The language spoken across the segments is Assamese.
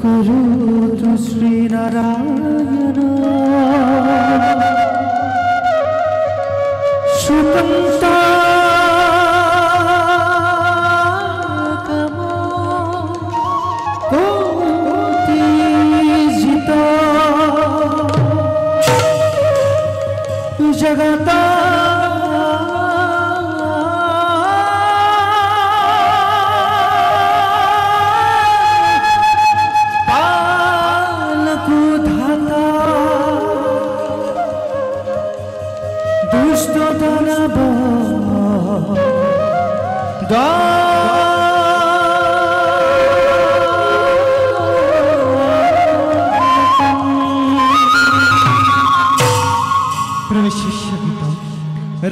करोतु श्रीनारायण सुतंता जगता पालकु धाता दुष्ट दानव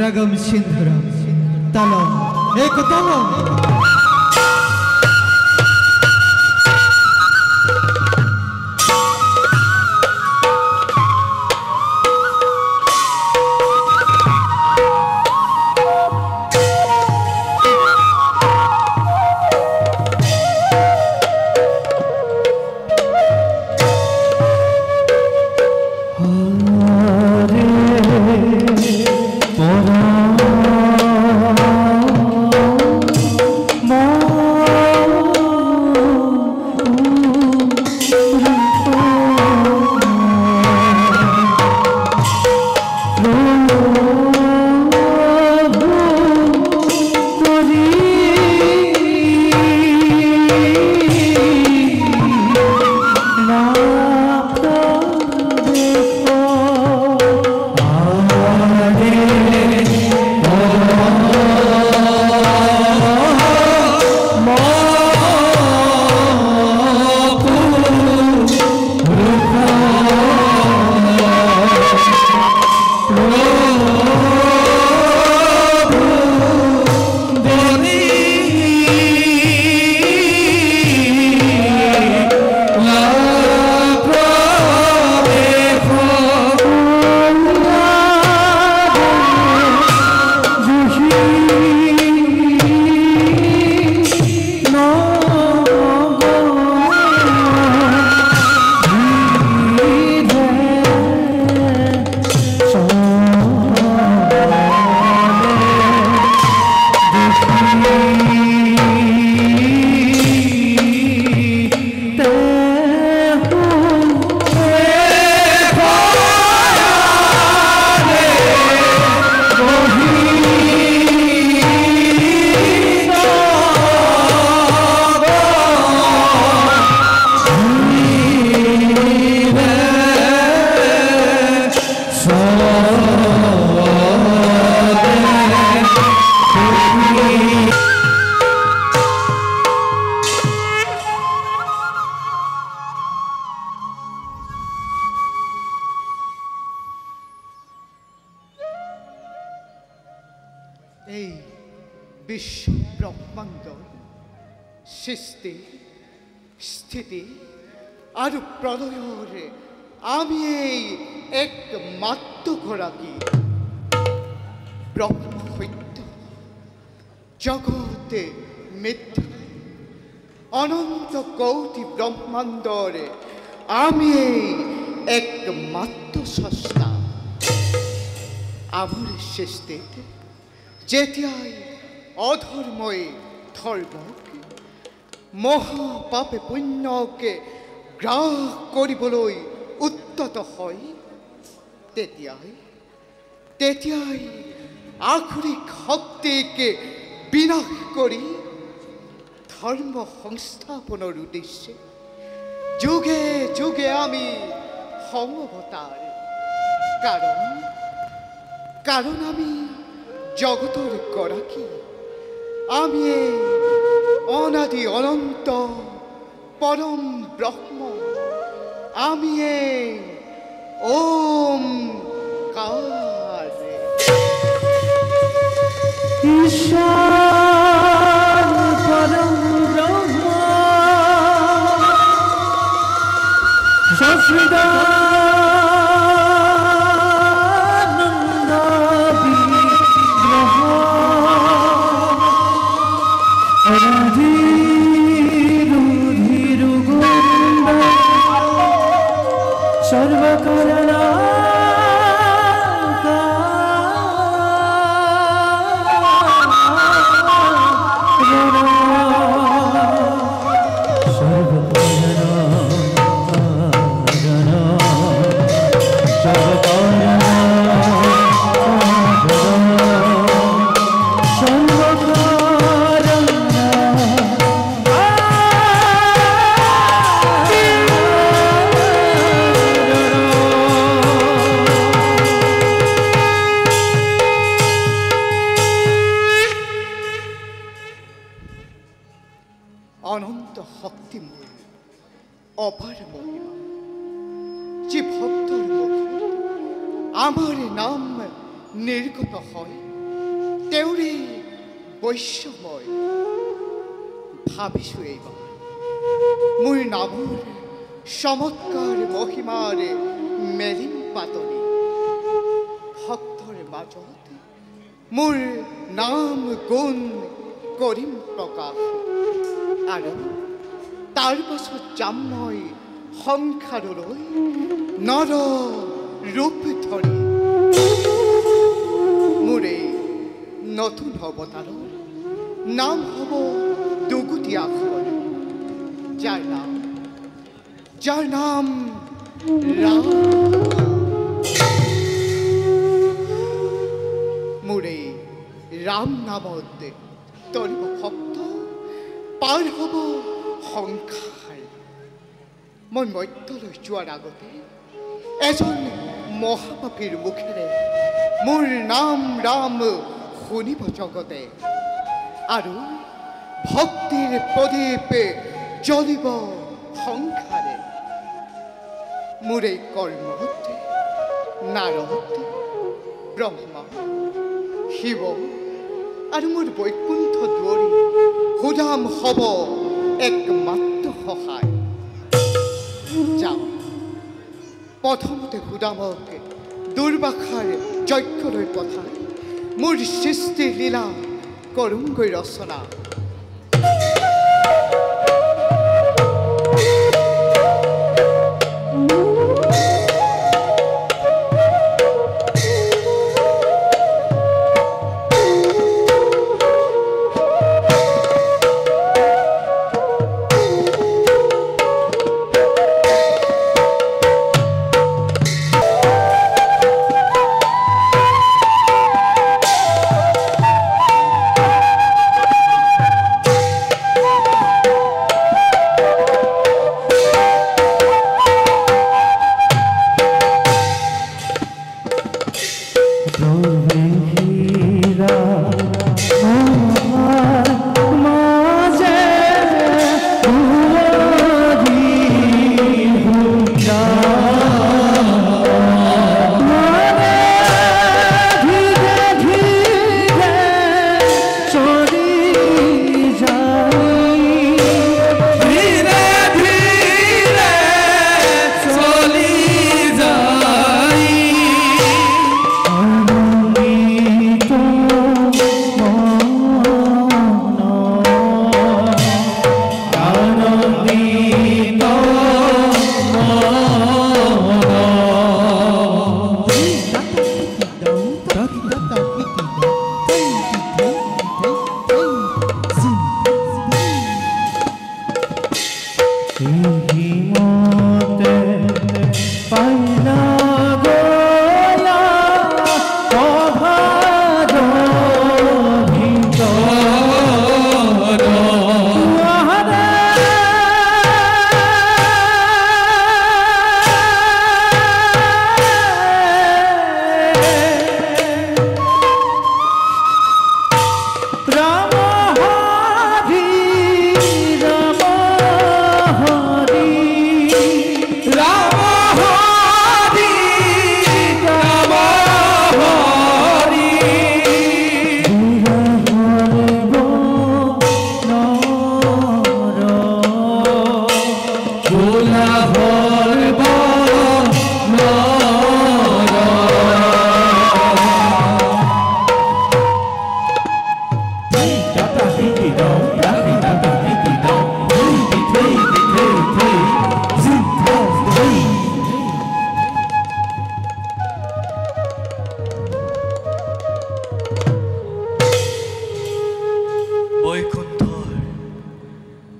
रगम सिंधुरम तलम एक तलम विश्व ब्रह्मांड सृष्टि स्थिति और प्रलयरे आमी एकमात्र गराकी ब्रह्म सत्य जगते मिथ्या अनंत कोटि ब्रह्मांडरे आमी एकमात्र स्रष्टा आमर सृष्टिते जेतियाई अधर्मय धर्मके महापापे पुण्यके ग्रास करिबलै उद्यत हय तेतियाई आखुरिक शक्तिके विनाश करि धर्म संस्थापনৰ उद्देश्ये जुगे जुगे आमी समवतार कारण आमी जगतर गराकी आमी अनादि अनंत परम ब्रह्म आमी ओंकार ईशान परम ब्रह्म सच्चिदानंद विग्रह अनादि অনন্ত শক্তিময় অপার মহিমা যে ভক্তর মুখে আমার নাম নির্গত হয় তেওৰে বৈশ্যময় ভাবিছো এইবাৰ মোৰ নামৰ চমৎকাৰ মহিমাৰ মেলিম পাতনি ভক্তৰ মাজত মোৰ নাম গুণ কৰিম প্ৰকাশ আৰু তাৰ পাছত যাম মই সংসাৰলৈ নৰ ৰূপ ধৰি মোৰে নতুন অৱতাৰৰ নাম হ'ব দুগুটি আখৰ যাৰ নাম ৰাম মোৰে ৰাম নামত তৰিব ভক্ত পাৰ হ'ব সংসাৰ মই মধ্যলৈ যোৱাৰ আগতে এজন মহাপাপীৰ মুখেৰে মোৰ নাম ৰাম শুনিব জগতে আৰু ভক্তিৰ প্ৰদীপ জ্বলিব সংসাৰে মোৰ এই কৰ্মত নাৰদ ব্ৰহ্মা শিৱ আৰু মোৰ বৈকুণ্ঠ দুৱৰী সুদাম হ'ব একমাত্ৰ সহায় যাওঁ প্ৰথমতে সুদামক দুৰ্বাসাৰ যজ্ঞলৈ পঠাই মোৰ সৃষ্টি লীলা কৰোঁগৈ ৰচনা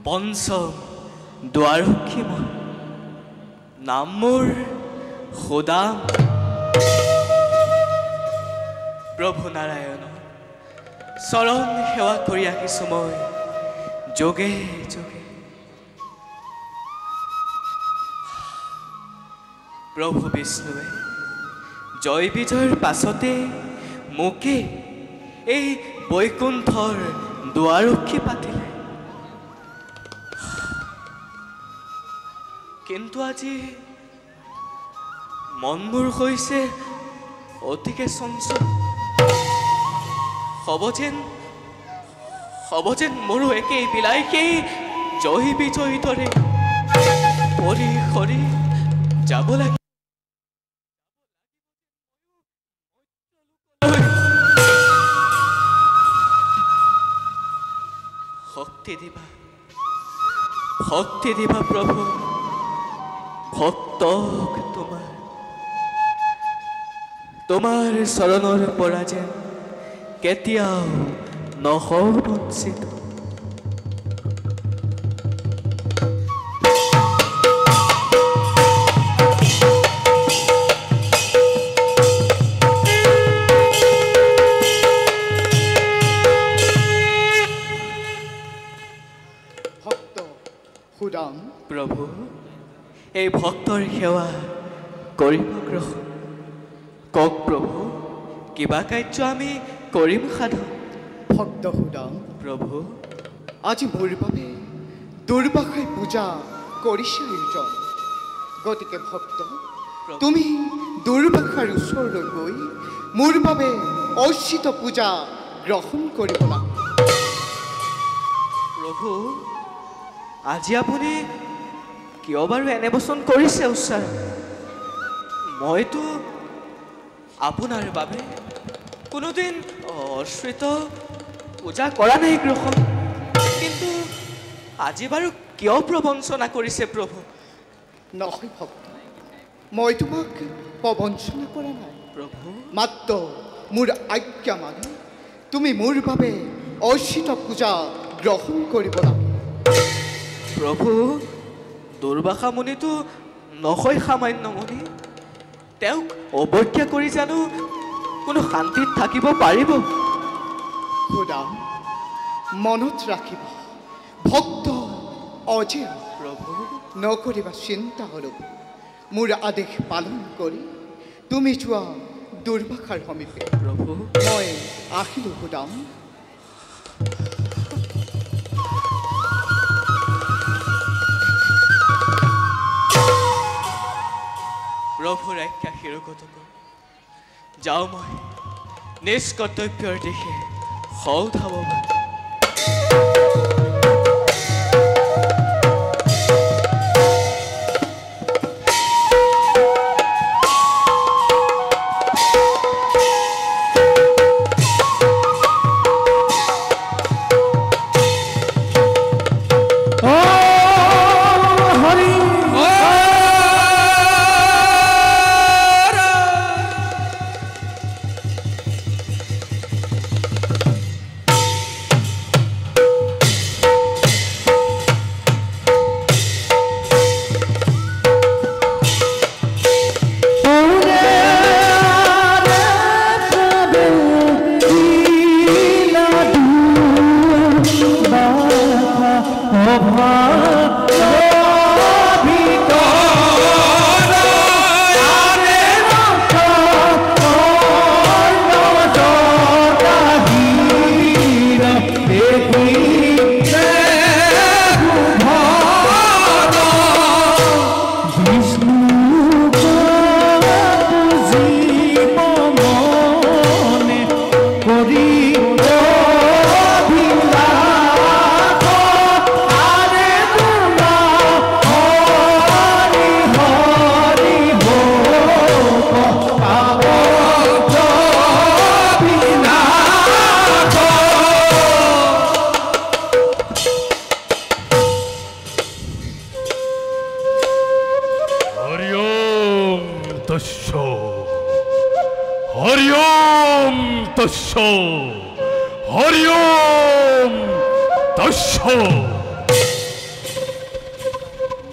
পঞ্চম দ্বাৰক্ষী মই নাম মোৰ সুদাম প্ৰভু নাৰায়ণৰ চৰণ সেৱা কৰি আহিছোঁ মই যোগে যোগে প্ৰভু বিষ্ণুৱে জয় বিজয়ৰ পাছতে মোকে এই বৈকুণ্ঠৰ দ্বাৰক্ষী পাতিলে কিন্তু আজি মন মোৰ হৈছে অতিকে চঞ্চল। হ'ব যেন মোৰো একেই বিলাইকেই জয় বিজয়ী দৰে পৰি সৰি যাব লাগে। শক্তি দিবা প্ৰভু ভক্তক তোমাৰ চৰণৰ পৰা যেন কেতিয়াও নহওঁ বঞ্চিত। প্ৰভু এই ভক্তৰ সেৱা কৰিব গ্ৰহণ কওক প্ৰভু, কিবা কাৰ্য আমি কৰিম সাধন। ভক্ত সুদাম, প্ৰভু আজি মোৰ বাবে দুৰ্বাসাই পূজা কৰিছে আয়োজন। গতিকে ভক্ত, তুমি দুৰ্বাসাৰ ওচৰলৈ গৈ মোৰ বাবে অৰ্চিত পূজা গ্ৰহণ কৰিব লাগে। প্ৰভু আজি আপুনি কিয় বাৰু এনে বচন কৰিছে উচ্চাৰ? মইতো আপোনাৰ বাবে কোনোদিন অৰ্চিত পূজা কৰা নাই গ্ৰহণ, কিন্তু আজি বাৰু কিয় প্ৰবঞ্চনা কৰিছে প্ৰভু? নহয় ভক্ত, মই তোমাক প্ৰবঞ্চনা কৰা নাই প্ৰভু, মাত্ৰ মোৰ আজ্ঞা মানি তুমি মোৰ বাবে অৰ্চিত পূজা গ্ৰহণ কৰিব লাগে। প্ৰভু দুৰ্বাসা মুনিটো নহয় সামান্য মুনি, তেওঁক অৱজ্ঞা কৰি জানো কোনো শান্তিত থাকিব পাৰিব? সুদাম, মনত ৰাখিব ভক্ত অজেয়। প্ৰভু নকৰিবা চিন্তা অলপ, মোৰ আদেশ পালন কৰি তুমি যোৱা দুৰ্বাসাৰ সমীপে। প্ৰভু মই আহিলোঁ সুদাম। প্ৰভুৰ আজ্ঞা শিৰোগত কৰ, যাওঁ মই নিজ কৰ্তব্যৰ দিশে সৌধাৱমান।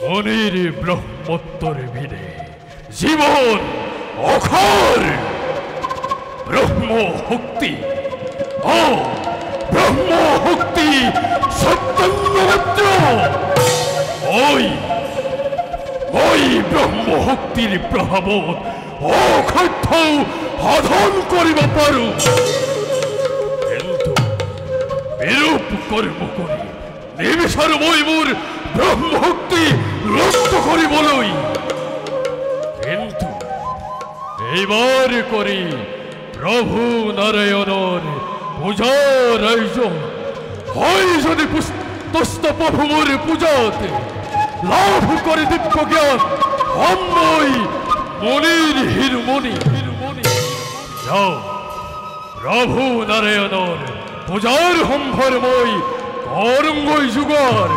মনির ব্রহ্মোত্তর ভিড়ে জীবন অখর ব্রহ্ম শক্তি ব্রহ্ম শক্তি সত্যঙ্গমাত্র ওই ব্রহ্ম শক্তির প্রভাবত অখর্থ সাধন করিব পারো, কিন্তু বিরূপ কর্ম করি নিমিষৰ মই মোৰ ব্ৰহ্মশক্তি নষ্ট কৰিবলৈ এবার করি প্রভু নারায়ণর পূজার আয়োজন। হয় যদি তুষ্ট প্রভুর পূজাতে লাভ করে দিব্য জ্ঞান অম্বই মনির হিরমণি। যাও প্রভু নারায়ণর পূজার সম্ভারময় করঙ্গই যুগর।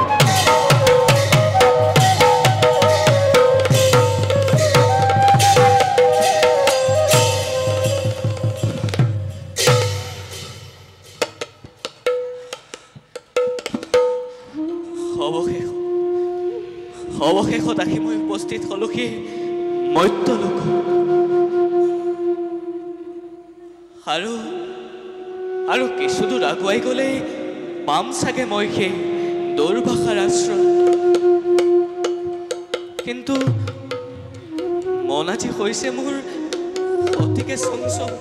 অৱশেষত আহি মই উপস্থিত হলোহি মৰ্ত্যলোক। আৰু কিছুদূৰ আগুৱাই গ'লে পাম চাগে মই সেই দুৰ্বাসাৰ আশ্ৰয়। কিন্তু মন আজি হৈছে মোৰ অতিকে চঞ্চল।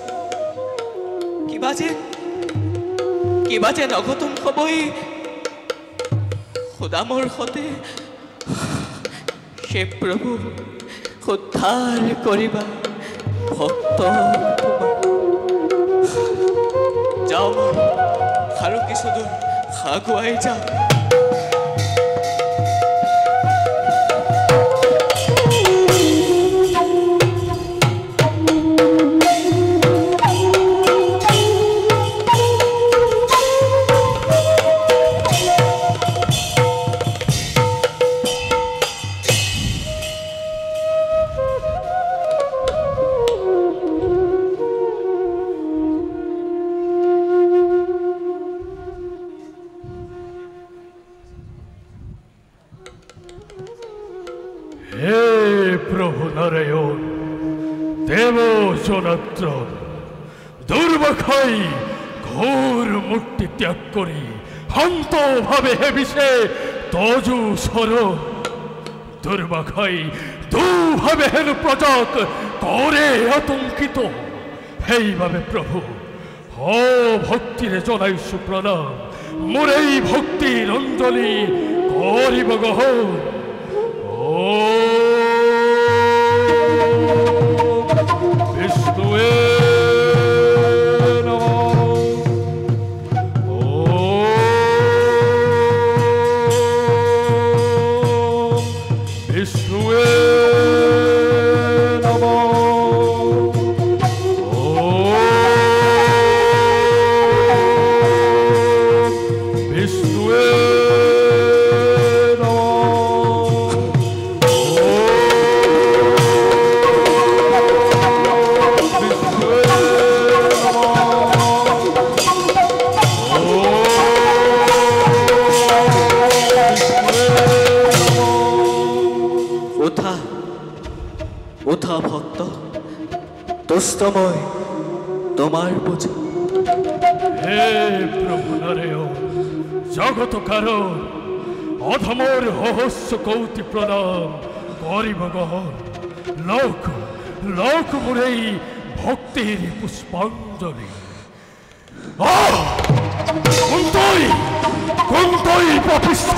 কিবা যে নঘটন হ'বই সুদামৰ সতে। হে প্ৰভু উদ্ধাৰ কৰিবা ভক্ত। যাওঁ মই আৰু কিছুদূৰ আগুৱাই যাওঁ। হে প্রভু নারায়ণ দেব জনার্দন, দুর্বাখাই ঘোর মূর্তি ত্যাগ করি হন্ত ভাবে হেবিছে তজু শরণ। দুর্বাখাই দুভাবে হেন প্রজাক করে আতঙ্কিত। সেইভাবে প্রভু হ ভক্তিরে জনাইছো প্রণাম। মোর এই ভক্তির অঞ্জলি করিব গ্রহণ। বিষ্ণুয়ে উঠা ভক্ত, তুষ্টময় তোমার পূজা। হে প্রভু নারায়ণ জগত কারণ অধমর হহস্য কৌতি প্রণাম করিব গহন। লোক লোক মুরেই ভক্তির পুষ্পাঞ্জলি। কুন্তই পাপিষ্ঠ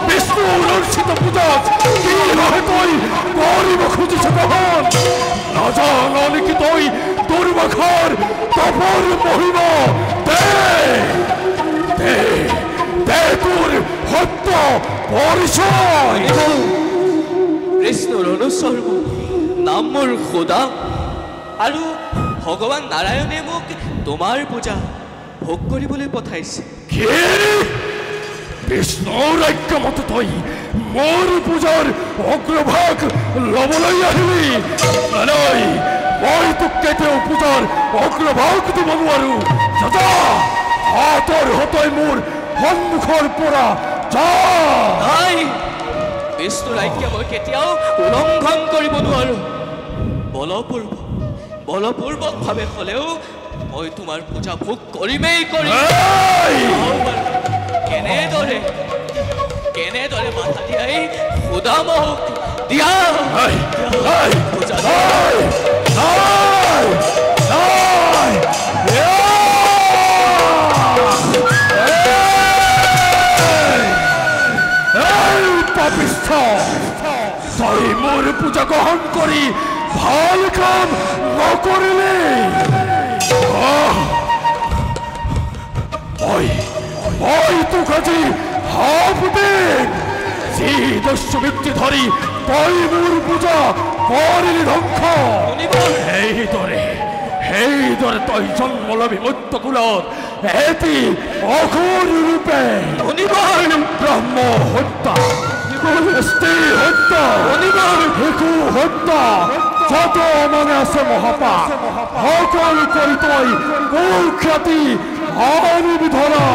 বিষ্ণু লর্ষিত পূজা কি হয় তুই করিব খুঁজিছ কহন। না জান অলিখিতই দুর্বাখার তপর মহিমা। দে তোর হত্য পরিচয়। কৃষ্ণৰ অনুসৰ্গ নাম মোৰ খুদাম আৰু ভগৱান নাৰায়ণে মোক তোমাৰ পূজা ভোগ কৰিবলৈ পঠাইছে। বিষ্ণুৰ আজ্ঞামতে তই মোৰ পূজাৰ অগ্ৰভাগ লবলৈ আহিলি। মই তোক কেতিয়াও পূজাৰ অগ্ৰভাগ দিব নোৱাৰো। হাতৰ হতই মোৰ সন্মুখৰ পৰা যা। বিষ্ণুৰ আজ্ঞা মই কেতিয়াও উলংঘন কৰিব নোৱাৰো। বলপূৰ্বকভাৱে হ'লেও মই তোমাৰ পূজা ভোগ কৰিমেই কৰিম। কেনেদৰে বাধা দিয়াই সুদামক দিয়া পূজা। পাপিষ্ঠ তই মোৰ পূজা গ্ৰহণ কৰি ভাল কাম নকৰিলে মই তোক আজি হাফ দিম যি দস্যবৃত্তি ধৰি তই মোৰ পূজা কৰিলি ধ্বংস সেইদৰে তই জন্ম লবি মধ্য কুলত এটি অঘৰী ৰূপে ব্ৰহ্ম হত্যা স্ত্ৰী হত্যা শিশু হত্যা যত মানে আছে মহাপাপ সকলো কৰি তই কুখ্যাতি আনিবি ধৰা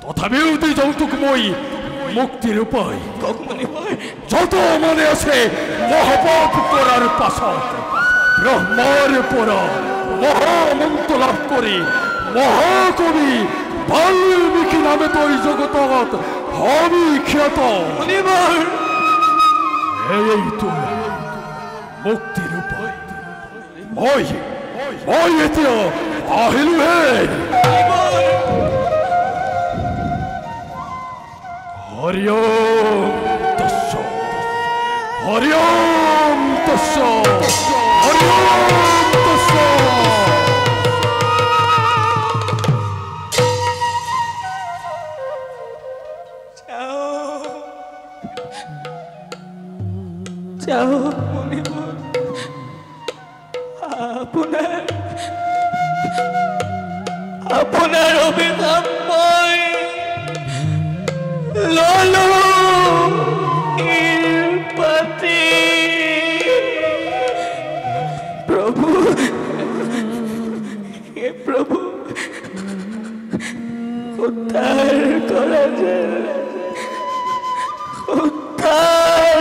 তথাপিও তুই যৌতুক মই মুক্তিৰ উপায় যত মানে আছে মহাপাপ কৰাৰ পাছত ব্ৰহ্মৰ পৰা মহামন্ত্ৰ লাভ কৰি মহাকবি বাল্মীকি নামে তই জগতত হবি খ্যাত এইটো মুক্তিৰ উপায় মই এতিয়া আহিলোহে হৰি ওম তস্য হৰি ওম তস্য হৰি ওম তস্য যাও আপোনাৰ অভিশাপ মই ললো পাতি প্রভু হে প্রভু উদ্ধার করা যায় উদ্ধার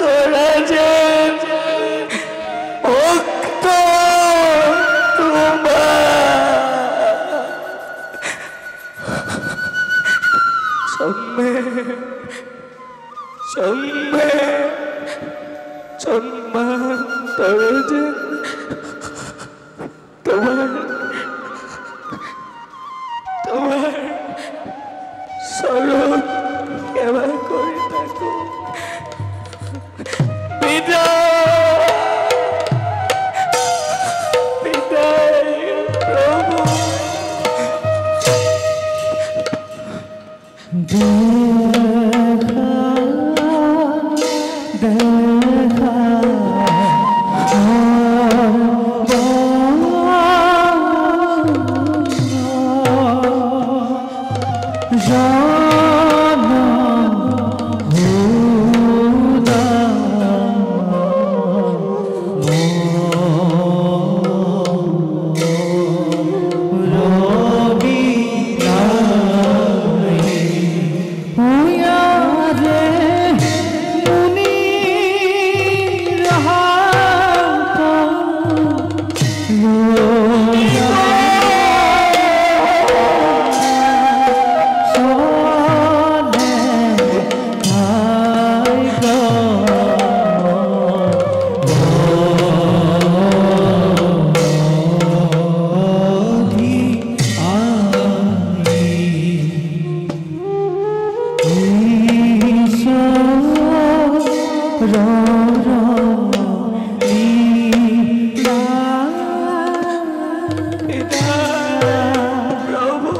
করা যায় ভক্ত সম্মান দরজা তোমার স্মরণ সেবা করে থাকো বিদায় প্রভু পিতা প্রভু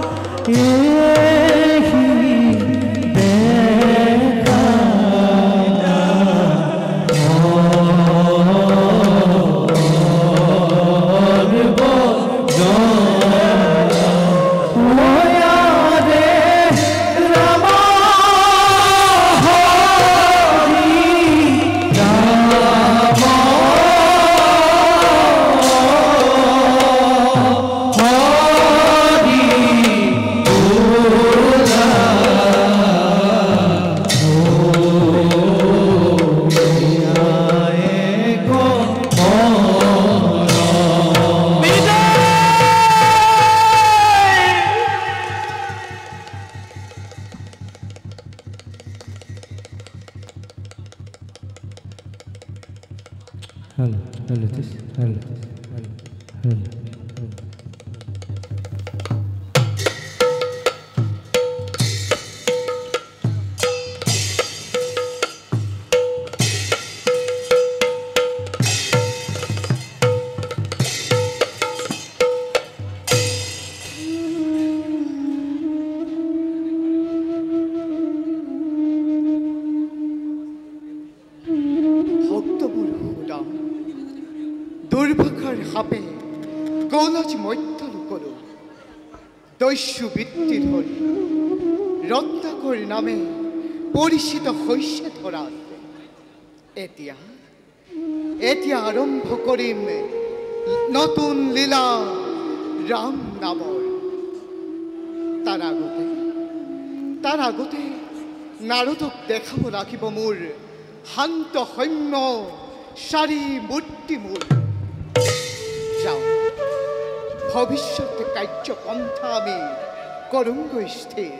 দুর্ভাগার হাপে গৌলাজ মৈত্তল করো দৈস্যু বৃত্তি ধরি রত্নাকর নামে পরিচিত হৈছে ধরা এতিয়া এতিয়া আরম্ভ করিম নতুন লীলা রাম নামৰ তাৰ আগতে নাৰদক দেখাব লাগিব মোৰ শান্ত সৌম্য সারি মূর্তি মূল যাও ভবিষ্যৎ কার্যপন্থা আমি করুঙ্গ স্থির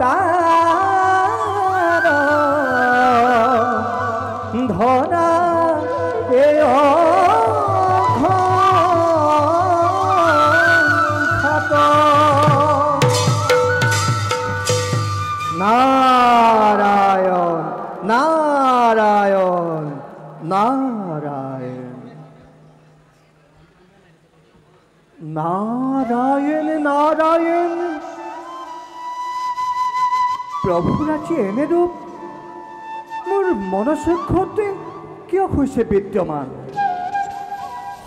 তার ধরা এ খাত নারায়ণ নারায়ণ নারায়ণ নারায়ণ নারায়ণ প্ৰভুৰ আজি এনেৰূপ মোৰ মনচক্ষতে কিয় হৈছে বিদ্যমান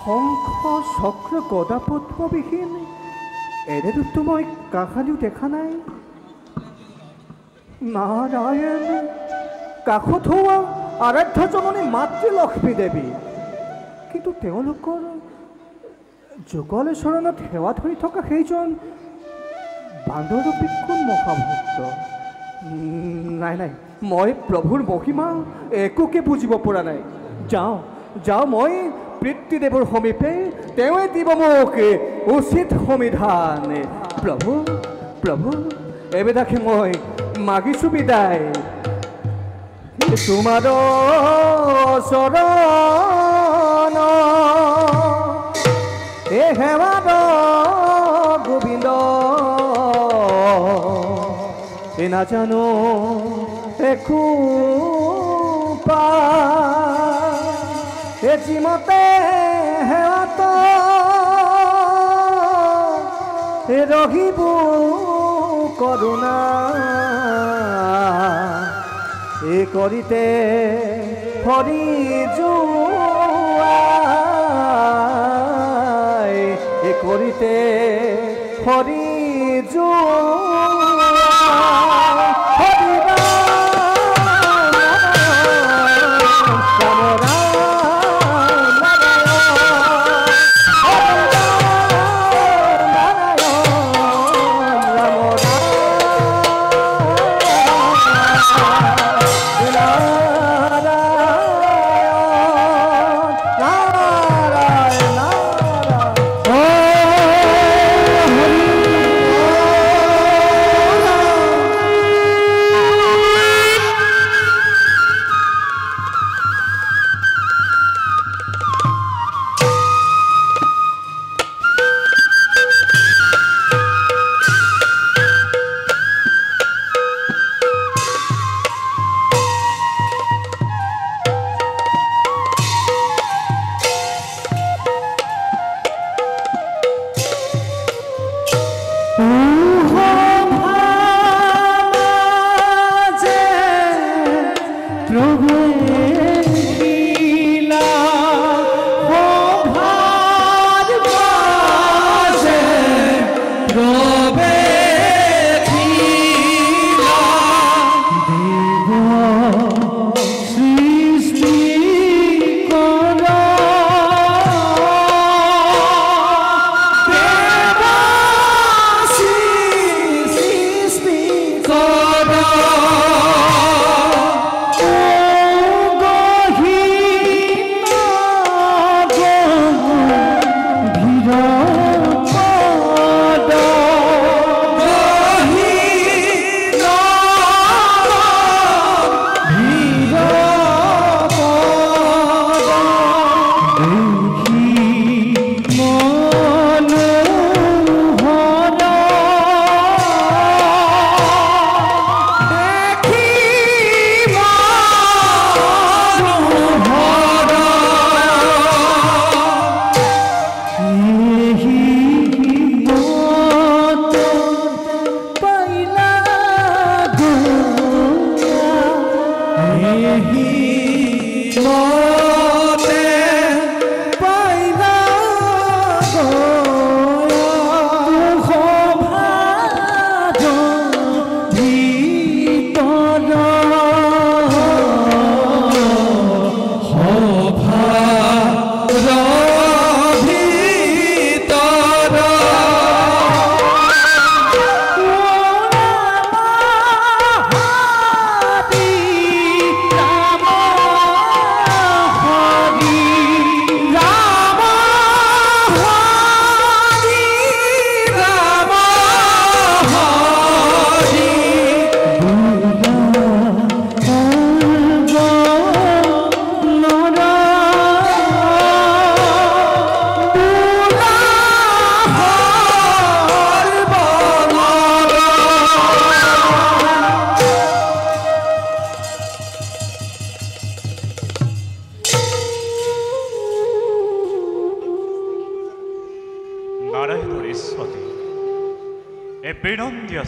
শংখ চক্ৰ গদা পদ্মবিহীন এনেৰূপটো মই কাহানিও দেখা নাই নাৰায়ণ কাষত হোৱা আৰাধ্য জননী মাতৃ লক্ষ্মী দেৱী কিন্তু তেওঁলোকৰ যুগল চৰণত সেৱা ধৰি থকা সেইজন বান্দৰৰূপী কোন মহাভক্ত নাই নাই মই প্ৰভুৰ মহিমা একোকে বুজিব পৰা নাই যাওঁ যাওঁ মই পিতৃদেৱৰ সমীপে তেওঁৱে দিব মোক উচিত সমিধান প্ৰভু প্ৰভু এবেদাকে মই মাগিছোঁ বিদায় তোমাৰ চৰণ এ হেৱাদ গোবিন্দ এ নাজানো একো এ যিমতে হেৱাত এ ৰহিব কৰুণা এ কৰিতে হৰি জুয়াই এ কৰিতে হৰি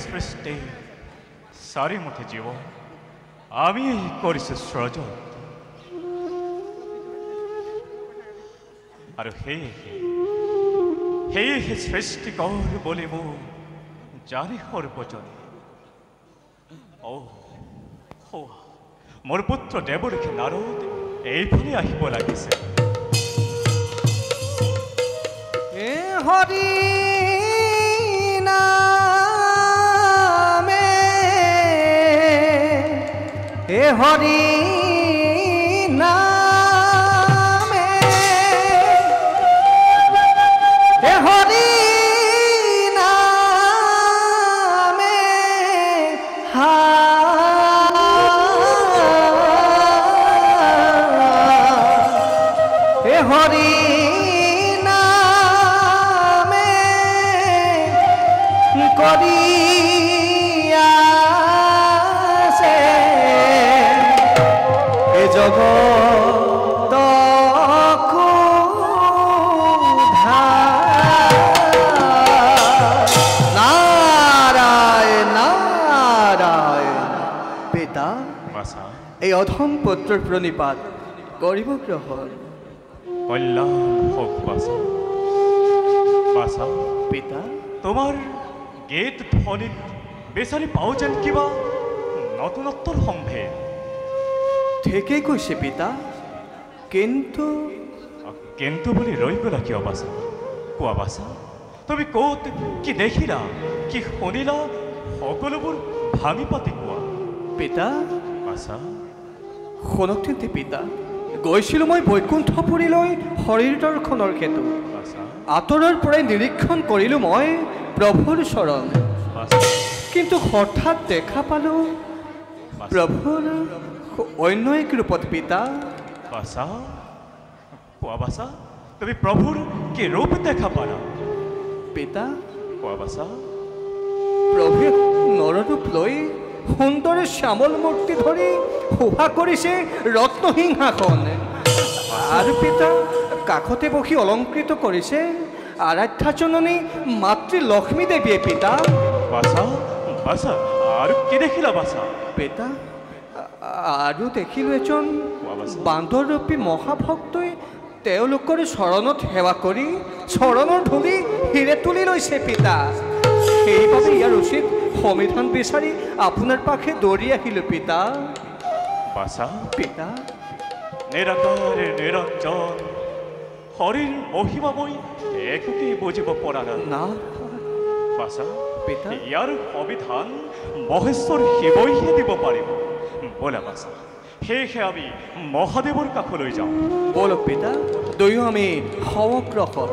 সৃষ্টি চাৰিমুঠি জীৱ আমি কৰিছোঁ সৃজন আৰু সেয়েহে সৃষ্টিকৰ বুলি মোক জানি সৰ্বজনে মোৰ পুত্ৰ দেৱৰ্ষি নাৰদ এইফালে আহিব লাগিছে হৰি নামে হে হৰি নামে হে হৰি নামে হে হৰি কৰিয়াছে এ জগত নাৰায়ণ নাৰায়ণ পিতা এই অধম পুত্ৰৰ প্ৰণিপাত কৰিব গ্ৰহণ কল্যাণ হোক বাছা পিতা তোমাৰ গীত ধ্বনিত বিচাৰি পাওঁ যেন কিবা নতুনত্বৰ সম্ভেদ ঠিকেই কৈছে পিতা কিন্তু বুলি ৰৈ গ'লা কিয় বাছা কোৱা বাছা তুমি ক'ত কি দেখিলা কি শুনিলা সকলোবোৰ ভাঙি পাতি কোৱা পিতা বাছা শুনক তেন্তে পিতা গৈছিলোঁ মই বৈকুণ্ঠপুৰীলৈ হৰিৰ দৰ্শনৰ ক্ষেত্ৰত আঁতৰৰ পৰাই নিৰীক্ষণ কৰিলোঁ মই প্ৰভুৰ চৰণ কিন্তু হঠাৎ দেখা পালোঁ প্ৰভুৰ অন্য এক ৰূপত পিতা কোৱা বাছা তুমি প্ৰভুৰ কি ৰূপ দেখা পালা পিতা কোৱা বাছা প্ৰভুৱে নৰৰূপ লৈ সুন্দৰ শ্যামল মূৰ্তি ধৰি শোভা কৰিছে ৰত্নসিংহাসন আৰু পিতা কাষতে বহি অলংকৃত কৰিছে আৰাধ্যা জননী মাতৃ লক্ষ্মী দেৱীয়ে পিতা বাছা আৰু কি দেখিলা বাছা পিতা আৰু দেখিলোঁ এজন বান্দৰৰূপী মহাভক্তই তেওঁলোকৰ চৰণত সেৱা কৰি চৰণৰ ধূলি হিৰে তুলি লৈছে পিতা সেইবাবে ইয়াৰ উচিত সমিধান বিচাৰি আপোনাৰ পাশে দৌৰি আহিলোঁ পিতা বাছা পিতা নিৰাকাৰে নিৰঞ্জন হৰিৰ মহিমা মই একোকেই বুজিব পৰা নাই বাছা পিতা ইয়াৰ সমিধান মহেশ্বৰ শিৱইহে দিব পাৰিব ব'লা বাছা সেয়েহে আমি মহাদেৱৰ কাষলৈ যাওঁ বলক পিতা দুয়ো আমি সমগ্ৰসৰ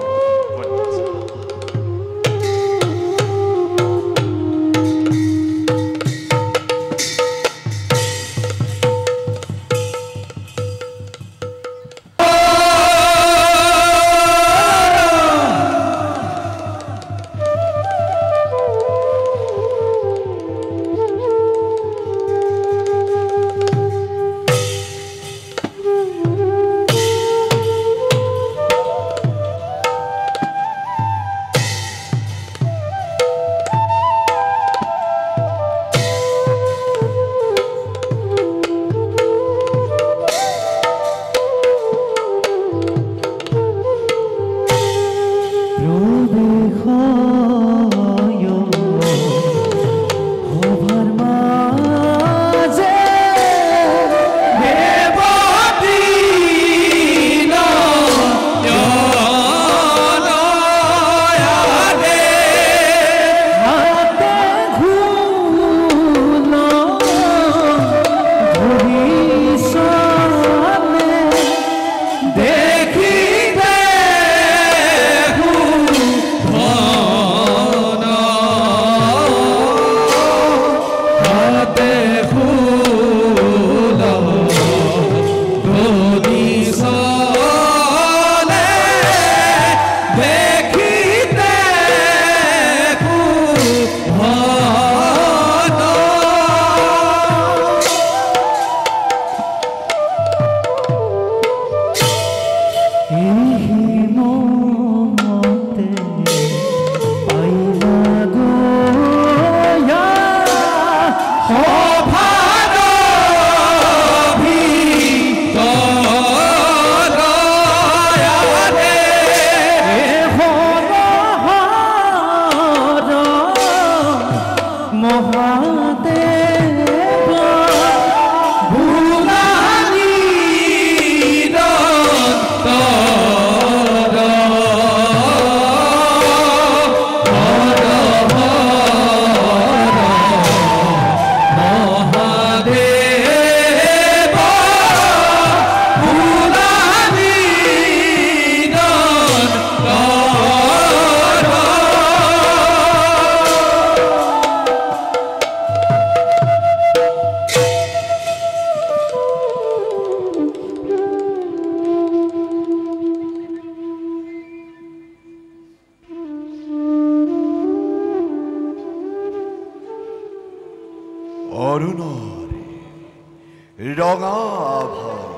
মহাদেব ভুলানি অৰুণৰ ৰঙা ভাই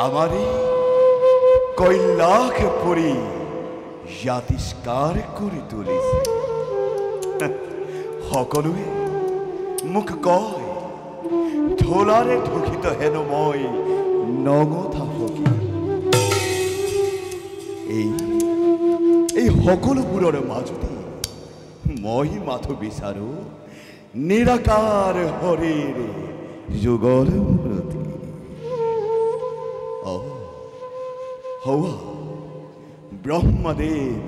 আমাৰে কৈলাস পুৰী জাতিষ্কাৰ কৰি তুলিছে সকলোৱে মোক কয় ঢোলাৰে ঢুকিত হেনো মই নঙঠা হকি এই সকলোবোৰৰ মাজতে মই মাথো বিচাৰো নিরাকার হরির যুগল মূরতি হওয়া ব্রহ্মদেব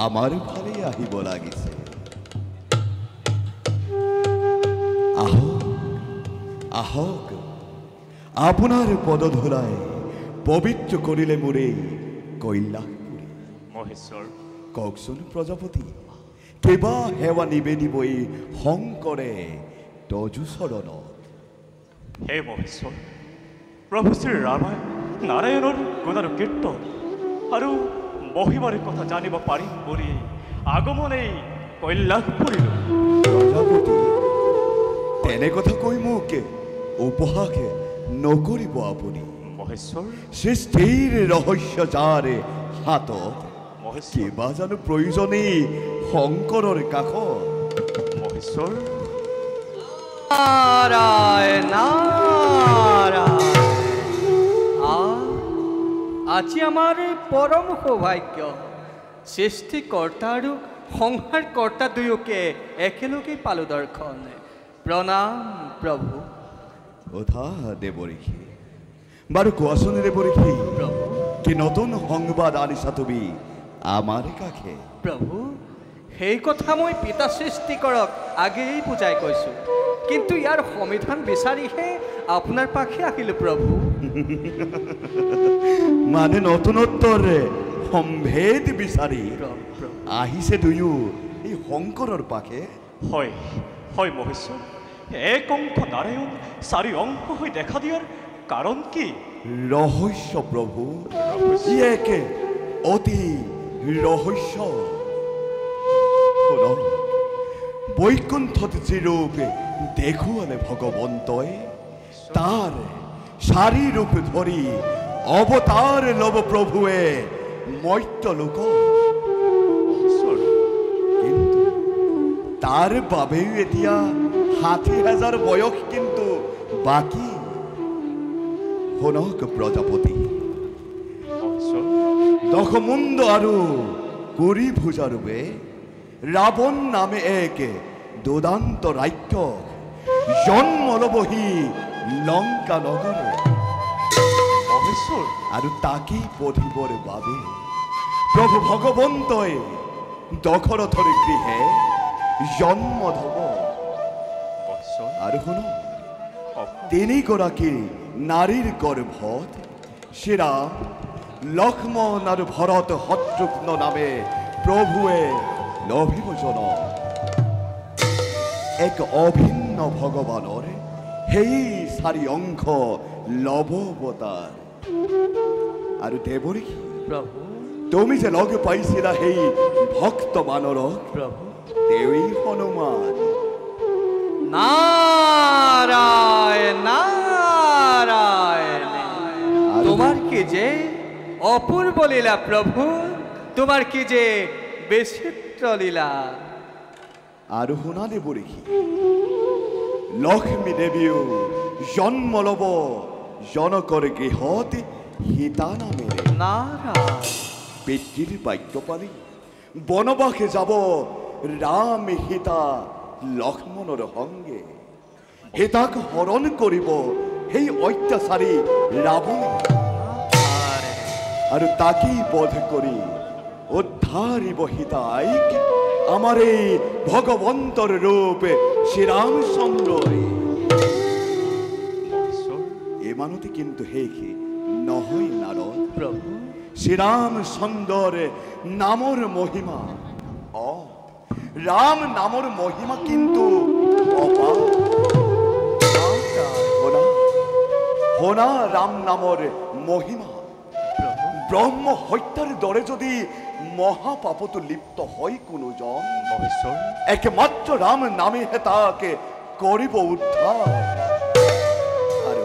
আমার ভালে আহিব লাগিছে আহক আপনার পদধূলায় পবিত্র করিলে মোরে কৈলাসপুরী মহেশ্বৰ কওকচোন প্ৰজাপতি কেবা হেৱা নিবেদিব এই শংকৰে তজু চৰণ হে মহেশ্বৰ প্ৰভু শ্ৰী ৰামায় নাৰায়ণৰ গুণ আৰু কীৰ্তন আৰু মহিমাৰ কথা জানিব পাৰিম বুলি আগমন এই কৈলাসপুৰীলৈ প্ৰজাপতি তেনে কথা কৈ মোক উপহাস নকৰিব আপুনি মহেশ্বৰ সৃষ্টিৰ ৰহস্য যাৰ হাতত মহেশ্বৰ কিবা জানো প্ৰয়োজনেই শংকৰৰ কাষত মহেশ্বৰ নাৰায়ণ নাৰায়ণ আজি আমাৰ পৰম সৌভাগ্য সৃষ্টিকৰ্তা আৰু সংহাৰকৰ্তা দুয়োকে একেলগে পালো দৰ্শন প্ৰণাম প্ৰভু কথা দেৱঋষি বাৰু কোৱাচোন দেৱঋষি প্ৰভু কি নতুন সংবাদ আনিছা তুমি আমাৰ কাষে প্ৰভু সেই কথা মই পিতা সৃষ্টিকৰক আগেই বুজাই কৈছোঁ কিন্তু ইয়াৰ সমিধান বিচাৰিহে আপোনাৰ পাখে আহিলোঁ প্ৰভু মানে নতুনত্বৰ সম্ভেদ বিচাৰি আহিছে দুয়ো এই শংকৰৰ পাখে হয় হয় মহেশ্বৰ এক অংশ নাৰায়ণ চাৰি অংশ হৈ দেখা দিয়াৰ কাৰণ কি ৰহস্য প্ৰভু ই এক অতি ৰহস্য বৈকুণ্ঠত যি ৰূপ দেখুৱালে ভগৱন্তই তাৰ চাৰি ৰূপ ধৰি অৱতাৰ লব প্ৰভুৱে মৰ্ত্য লোক কিন্তু তাৰ বাবেও এতিয়া ৬০,০০০ বয়স কিন্তু বাকী শুনক প্ৰজাপতি দশমুণ্ড আৰু কুৰি ভুজা ৰূপে ৰাৱণ নামে এক দুদান্ত ৰাক্ষস জন্ম ল'বহি লংকা নগৰে মহেশ্বৰ আৰু তাকেই পঢ়িবৰ বাবে প্ৰভু ভগৱন্তই দশৰথৰ গৃহে জন্ম ধব মহেশ্বৰ আৰু শুনক তিনিগৰাকী নাৰীৰ গৰ্ভত শ্ৰীৰাম লক্ষ্মণ আৰু ভৰত শত্ৰুঘ্ন নামে প্ৰভুৱে লভিব জনম এক অভিন্ন ভগৱানৰ সেই চাৰি অংশ লব অৱতাৰ আৰু দেৱঋষি প্ৰভু তুমি যে লগ পাইছিলা সেই ভক্ত বানৰক প্ৰভু দেৱী হনুমান নাৰায়ণ নাৰায়ণ তোমাৰ কি যে অপূৰ্ব লীলা প্ৰভু তোমাৰ কি যে বিচিত্ৰ লীলা আৰু শুনা দেৱঋষি লক্ষ্মী দেৱীও জন্ম ল'ব জনকৰ গৃহত সীতা নামেৰে নাৰায়ণ পিতৃৰ বাক্য পালি বনবাসে যাব ৰাম সীতা লক্ষ্মণৰ সংগে সীতাক হৰণ কৰিব সেই অত্যাচাৰী ৰাৱণে আৰু তাকেই বধ কৰি উদ্ধাৰিব সীতাইক আমাৰ এই ভগৱন্তৰ ৰূপ শ্ৰীৰামচন্দ্ৰই। ইমানতে কিন্তু শেষ নহয় নাৰদ প্ৰভু শ্ৰীৰামচন্দ্ৰৰ নামৰ মহিমা ৰাম নামৰ মহিমা কিন্তু অপাৰ। শুনা ৰাম নামৰ মহিমা ব্ৰহ্ম হত্যাৰ দৰে যদি মহাপাপতো লিপ্ত হয় কোনোজন একমাত্ৰ ৰাম নামেহে তাকে কৰিব উদ্ধাৰ। আৰু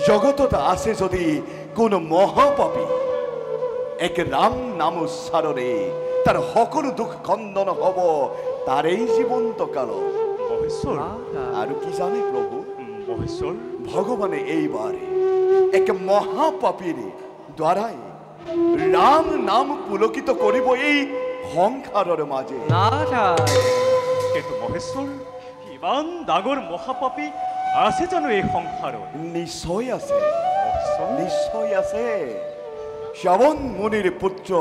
জগতত আছে যদি কোনো মহাপাপী এক ৰাম নাম উচ্চাৰণে তাৰ সকলো দুখ খণ্ডন হ'ব তাৰেই জীৱন্ত কালত। আৰু কি জানে প্ৰভু ভগৱানে এইবাৰ এক মহাপাপীৰ দ্বাৰাই ৰাম নাম পুলকিত কৰিব এই সংসাৰৰ মাজে। কিন্তু মহেশ্বৰ ইমান ডাঙৰ মহাপাপী আছে জানো এই সংসাৰত? নিশ্চয় আছে, নিশ্চয় আছে। শ্ৰাৱণ মুনিৰ পুত্ৰ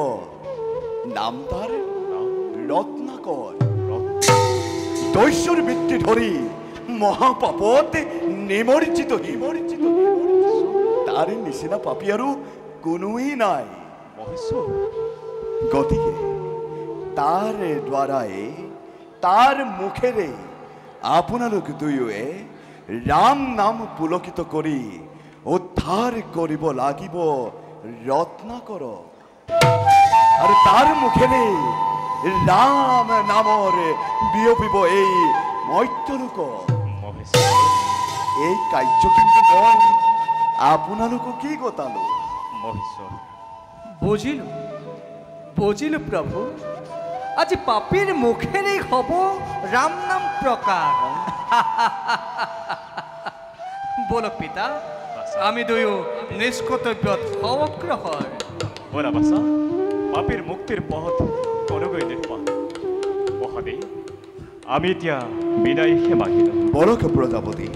নাম তাৰ ৰত্নাকৰ। দস্যুৰ বৃত্তি ধৰি মহাপাপত নিমজ্জিত তাৰ নিচিনা পাপী আৰু কোনোৱেই নাই। গতিকে তাৰ দ্বাৰাই তাৰ মুখেৰে আপোনালোক দুয়োৱে ৰাম নাম পুলকিত কৰি উদ্ধাৰ কৰিব লাগিব ৰত্নাকৰ। আৰু তাৰ মুখেৰে ৰাম নামৰ বিয়পিব এই মৰ্ত্যলোক। এই কাৰ্য কিন্তু মই আপোনালোকক কি গতালো? বুজিলো বুজিলো প্ৰভু, আজি পাপীৰ মুখেৰেই হ'ব ৰাম নাম প্ৰকাশ। বলক পিতা, আমি দুয়ো নিষ্কৰ্তব্যত অগ্ৰসৰ। বলা বাছা, পাপীৰ মুক্তিৰ পথ কলৈকৈ দেখুৱা। মহাদেৱ, আমি এতিয়া বিদায়হে মাগিলো। বৰক প্ৰজাপতি।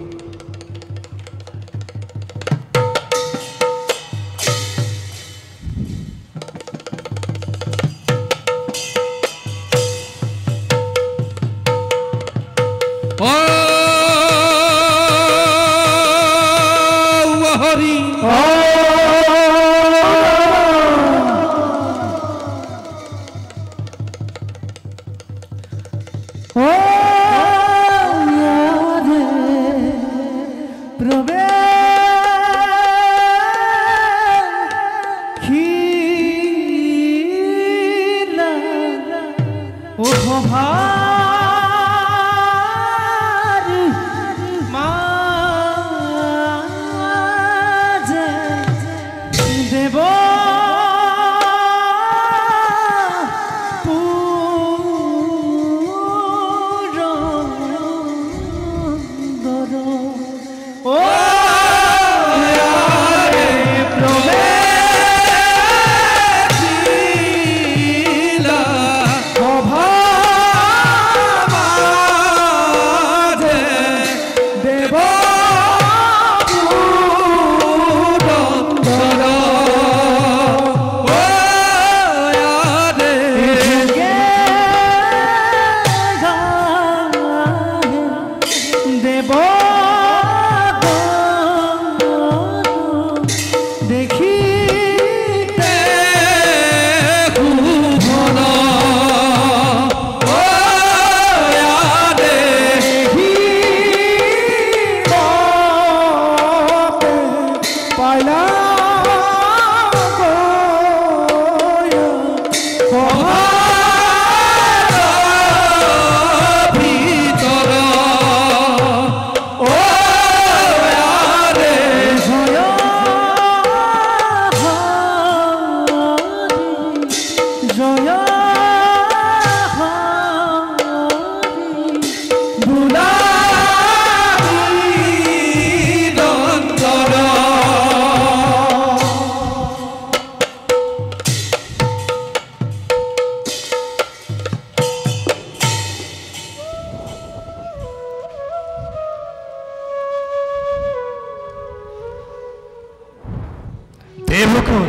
দেবকুন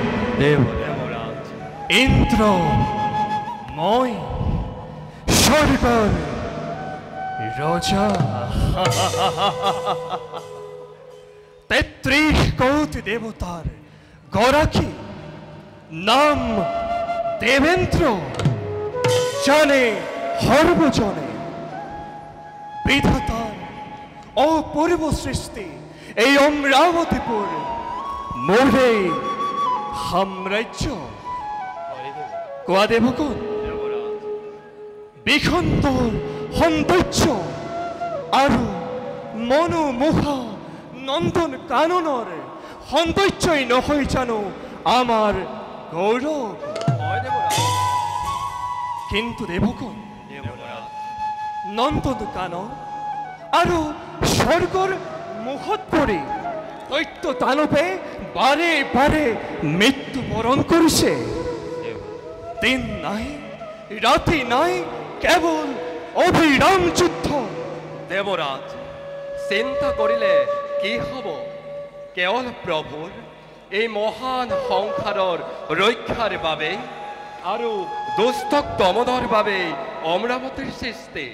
ইন্দ্র মই স্বর্গর রাজা 33 কোটি দেবতার গরাকি নাম দেবেন্দ্র জানে সর্বজনে বিধাতার অপূর্ব সৃষ্টি এই অমরাবতীপুর মোরে সাম্রাজ্য কোয়া দেবকুন বিখন্দর সৌন্দৰ্য আৰু মনোমোহা নন্দন কাননৰ সৌন্দৰ্যই নহয় জানো আমাৰ গৌৰৱ কিন্তু দেবকুন নন্দন কানন আৰু স্বৰ্গৰ মুখত পৰি দৈত্য দানৱে বাৰে বাৰে মৃত্যুবৰণ কৰিছে দিন নাই ৰাতি নাই কেৱল অবিৰাম যুদ্ধ দেবৰাজ চিন্তা কৰিলে কি হব কেৱল প্ৰভুৰ এই মহান সংসাৰৰ ৰক্ষাৰ বাবে আৰু দুষ্টক দমনৰ বাবে অমৰাৱতীৰ সৃষ্টি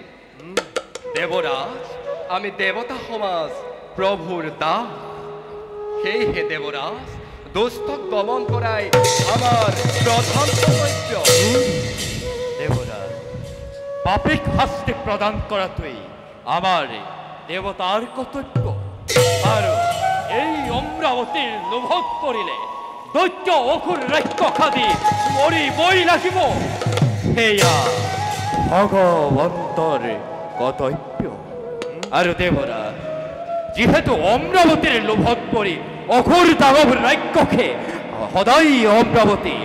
দেবৰাজ আমি দেৱতা সমাজ প্ৰভুৰ দাস সেয়েহে দেবৰাজ দুষ্টক দমন কৰাই আমাৰ প্ৰধান কৰ্তব্য দেবৰাজ পাপিক শাস্তি প্ৰদান কৰাটোৱেই আমাৰ দেৱতাৰ কৰ্তব্য আৰু এই অমৰাৱতীৰ লোভত পৰিলে দৈত্য অসুৰ ৰাক্ষসাদি মৰিবই লাগিব সেয়া ভগৱন্তৰ কৰ্তব্য আৰু দেৱৰাজ যিহেতু অমৰাৱতীৰ লোভত পৰি অসুৰ দানৱ ৰাক্ষসে সদায় অমৰাৱতী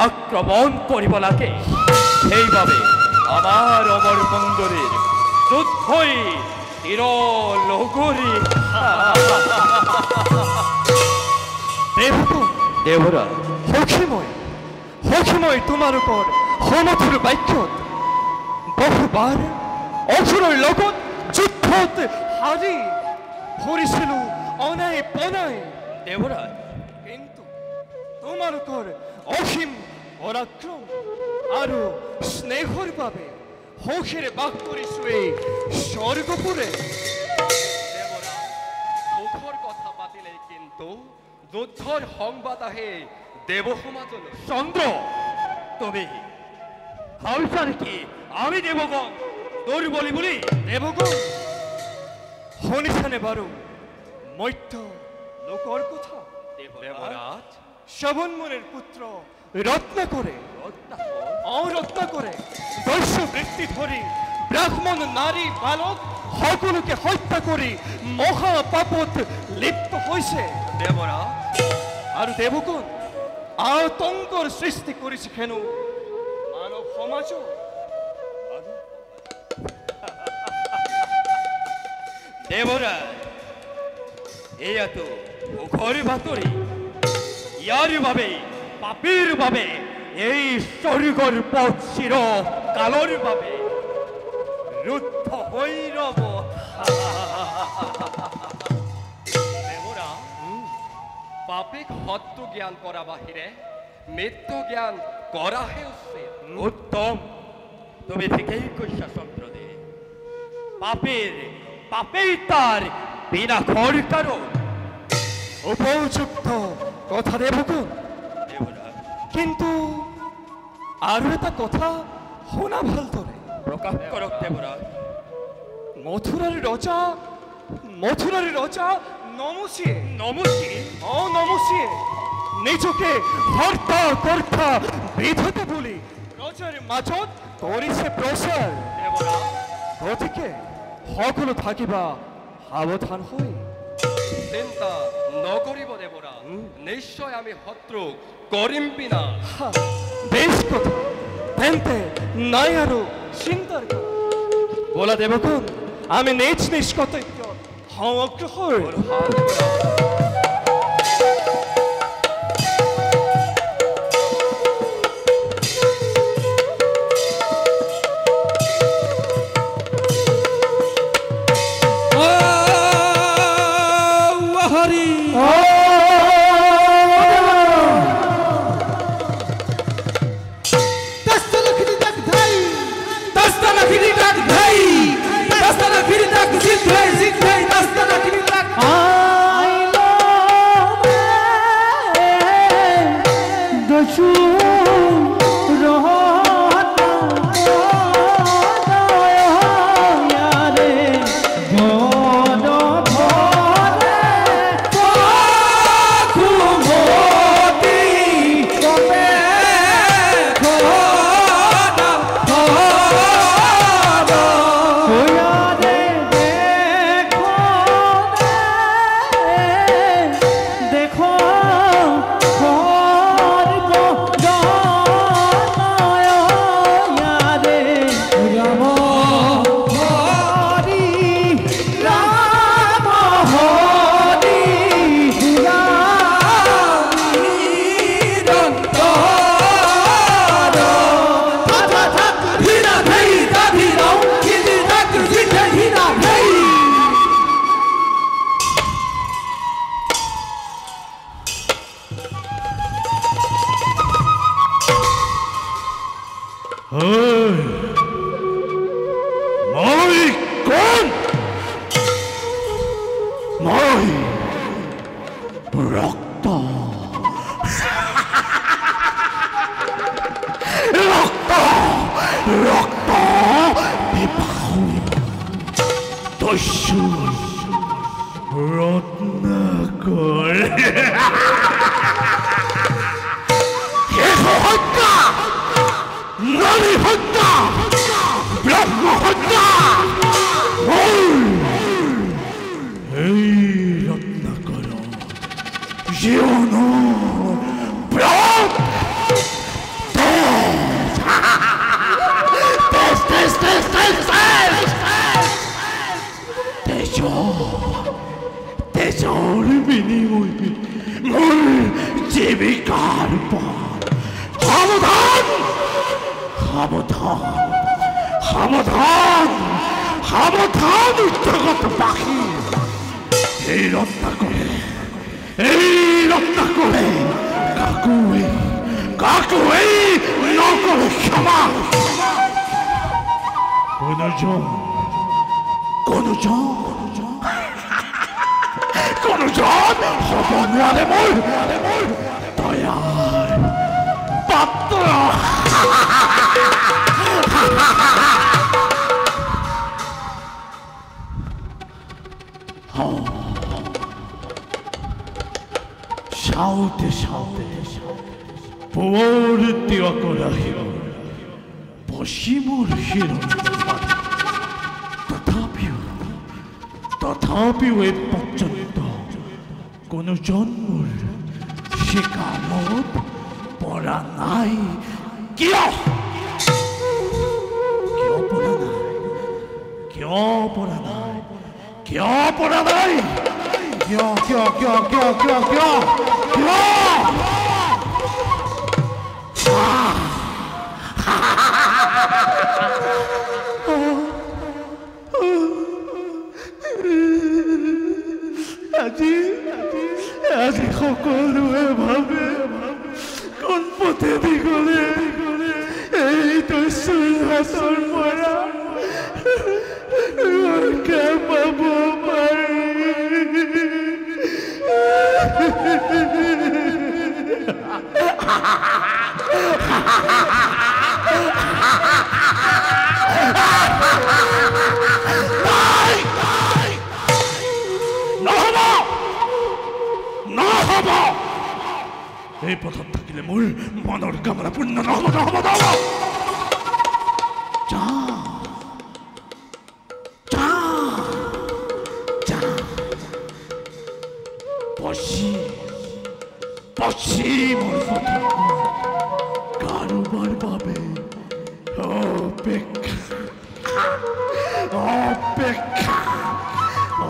আক্ৰমণ কৰিব লাগে সেইবাবে আমাৰ অমৰ মন্দৰীৰ যুদ্ধই চিৰ লগৰী দেবকুন দেৱৰাজ সখীময় তোমালোকৰ সমথুৰ বাক্যত বহুবাৰ অসুৰৰ লগত যুদ্ধত হাৰি ফুৰিছিলোঁ অনাই পনাই দেৱৰাজ কিন্তু তোমালোকৰ অসীম পৰাক্ৰম আৰু স্নেহৰ বাবে সুখেৰে বাস কৰিছোঁ এই স্বৰ্গপুৰে দেবৰাজ সুখৰ কথা পাতিলে কিন্তু যুদ্ধৰ সংবাদ আহে দেৱ সমাজলৈ চন্দ্ৰ তুমি ভাবিছা নেকি আমি দেৱগণ দুৰ্বলী বুলি দেবগুণ শুনিছানে বাৰু মধ্য লোকৰ কথা দেবৰাজ শ্ৰৱণমুনিৰ পুত্ৰ ৰত্নাকৰে ৰত্নাকৰে দস্যু বৃত্তি ধৰি ব্ৰাহ্মণ নাৰী বালক সকলোকে হত্যা কৰি মহাপাপত লিপ্ত হৈছে দেবৰাজ আৰু দেবগুণ আতংকৰ সৃষ্টি কৰিছে হেনো মানৱ সমাজ দেৱৰাজ এয়াতো সুখৰ বাতৰি ইয়াৰ বাবে পাপীৰ বাবে এই স্বৰ্গৰ পথ চিৰ কালৰ বাবে ৰুদ্ধ হৈ ৰব দেবৰাজ পাপিক শত্ৰু জ্ঞান কৰা বাহিৰে মৃত্যু জ্ঞান কৰাহে উচিত উত্তম তুমি ঠিকেই কৈছা চন্দ্ৰদেৱ পাপেই তাৰ বিনাশৰ কাৰণ উপযুক্ত কথা দেবগুণ দেৱৰাজ কিন্তু আৰু এটা কথা শুনা ভালদৰে প্ৰকাশ কৰক দেৱৰাজ মথুৰাৰ ৰজা নমুচিয়ে নমুচি নিজকে হৰ্তা কৰ্তা বিধাতা বুলি ৰজাৰ মাজত কৰিছে প্ৰচাৰ দেৱৰাজ গতিকে সকলো থাকিবা সাৱধান হৈ চিন্তা নকৰিব দেবৰাজ নিশ্চয় আমি শত্ৰুক কৰিম বিনা হা, বেশ কথা তেন্তে নাই আৰু চিন্তাৰ কাৰণ বলা দেবগুণ আমি নিজ নিজ কৰ্তব্য হওঁ অগ্ৰসৰ রক্ত রক্ত রক্ত দস্যু রত্নাকর হত্যা নারী হত্যা ব্রহ্ম হত্যা এই রত্নাকর জীবন তেজর বিনিময় মূল জীবিকার পর সাবধান সাবধান সাবধান সাবধান উচ্চগত পাখি এই রত্না করে কাকু এই নকল ক্ষমা কোন জন হব নোৱাৰে মোৰ দয়াৰ পাত্ৰ চাওঁতে পোহৰ দিয়কৰ আহিব পশ্চিমৰ শিৰণি তথাপিও এই পৰ্যন্ত কোনো জন্মৰ শিকামত পৰা নাই কিয় পৰা নাই আজি সকলোৱে ভাবে কোন পথেদি গ'লে এই দস্যুৰ হাতৰ পৰা ৰক্ষা পাব পাৰি নহ'ব এই পথত থাকিলে মোৰ মনৰ কামনা পূৰ্ণ নহ'ব পশ্চিমৰ পথত কাৰোবাৰ বাবে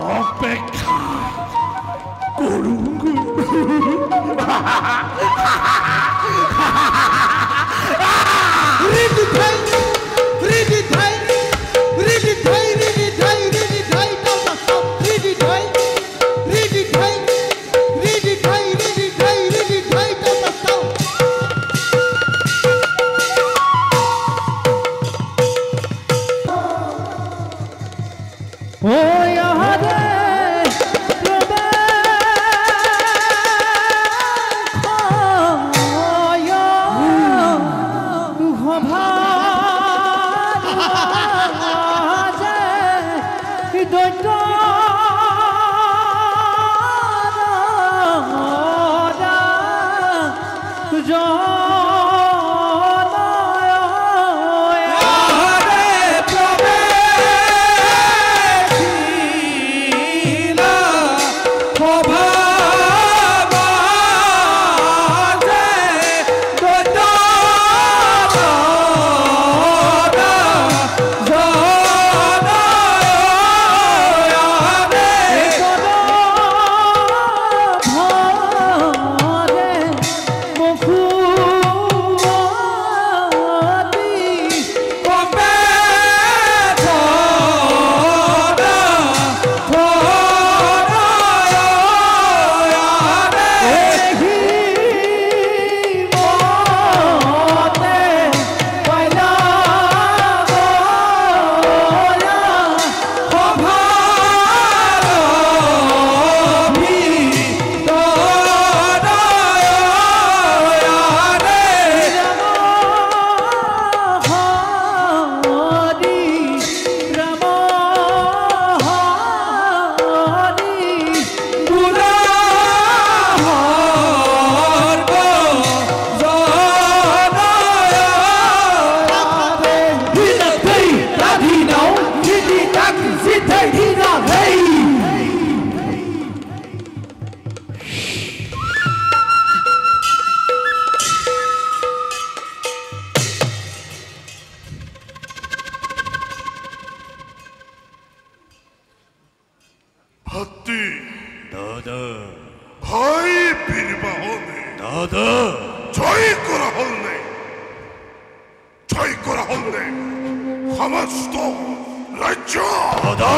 অপেক্ষা কৰোঁ হাতী দাদা ভাই বীরবাহনে দাদা জয় করা হলনে সমস্ত রাজ্য দাদা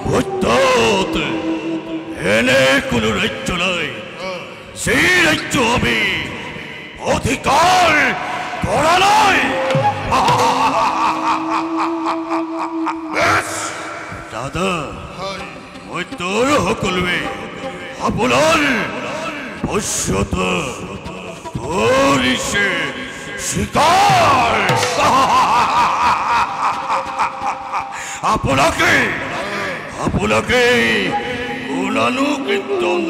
ভূতত এনে কোনো রাজ্য নাই সেই রাজ্য আমি অধিকার করা নয় বেশ দাদা মই তোর সকলোৱে আপোনাৰ বশ্যত কৰিছে স্বীকাৰ আপোনাকে গুণানুকীৰ্তন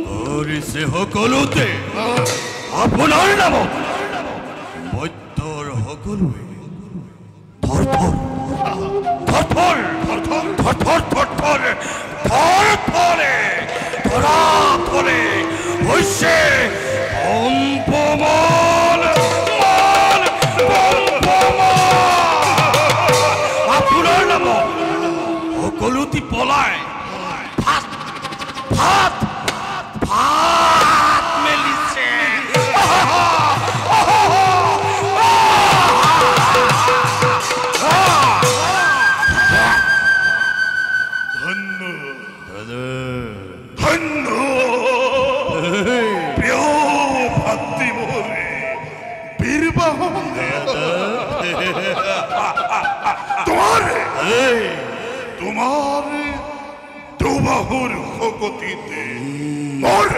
কৰিছে সকলোতে আপোনাৰ নামত বৈদ্যৰ সকলোৱে ধৰে হৈছে আপোনাৰ নামত সকলোটি পলাই ভাত মেলিছে ধন্য প্রিয় ভাতৃ মোরে বীরবাহন তোমার দুবাহুর শকতিতে মোর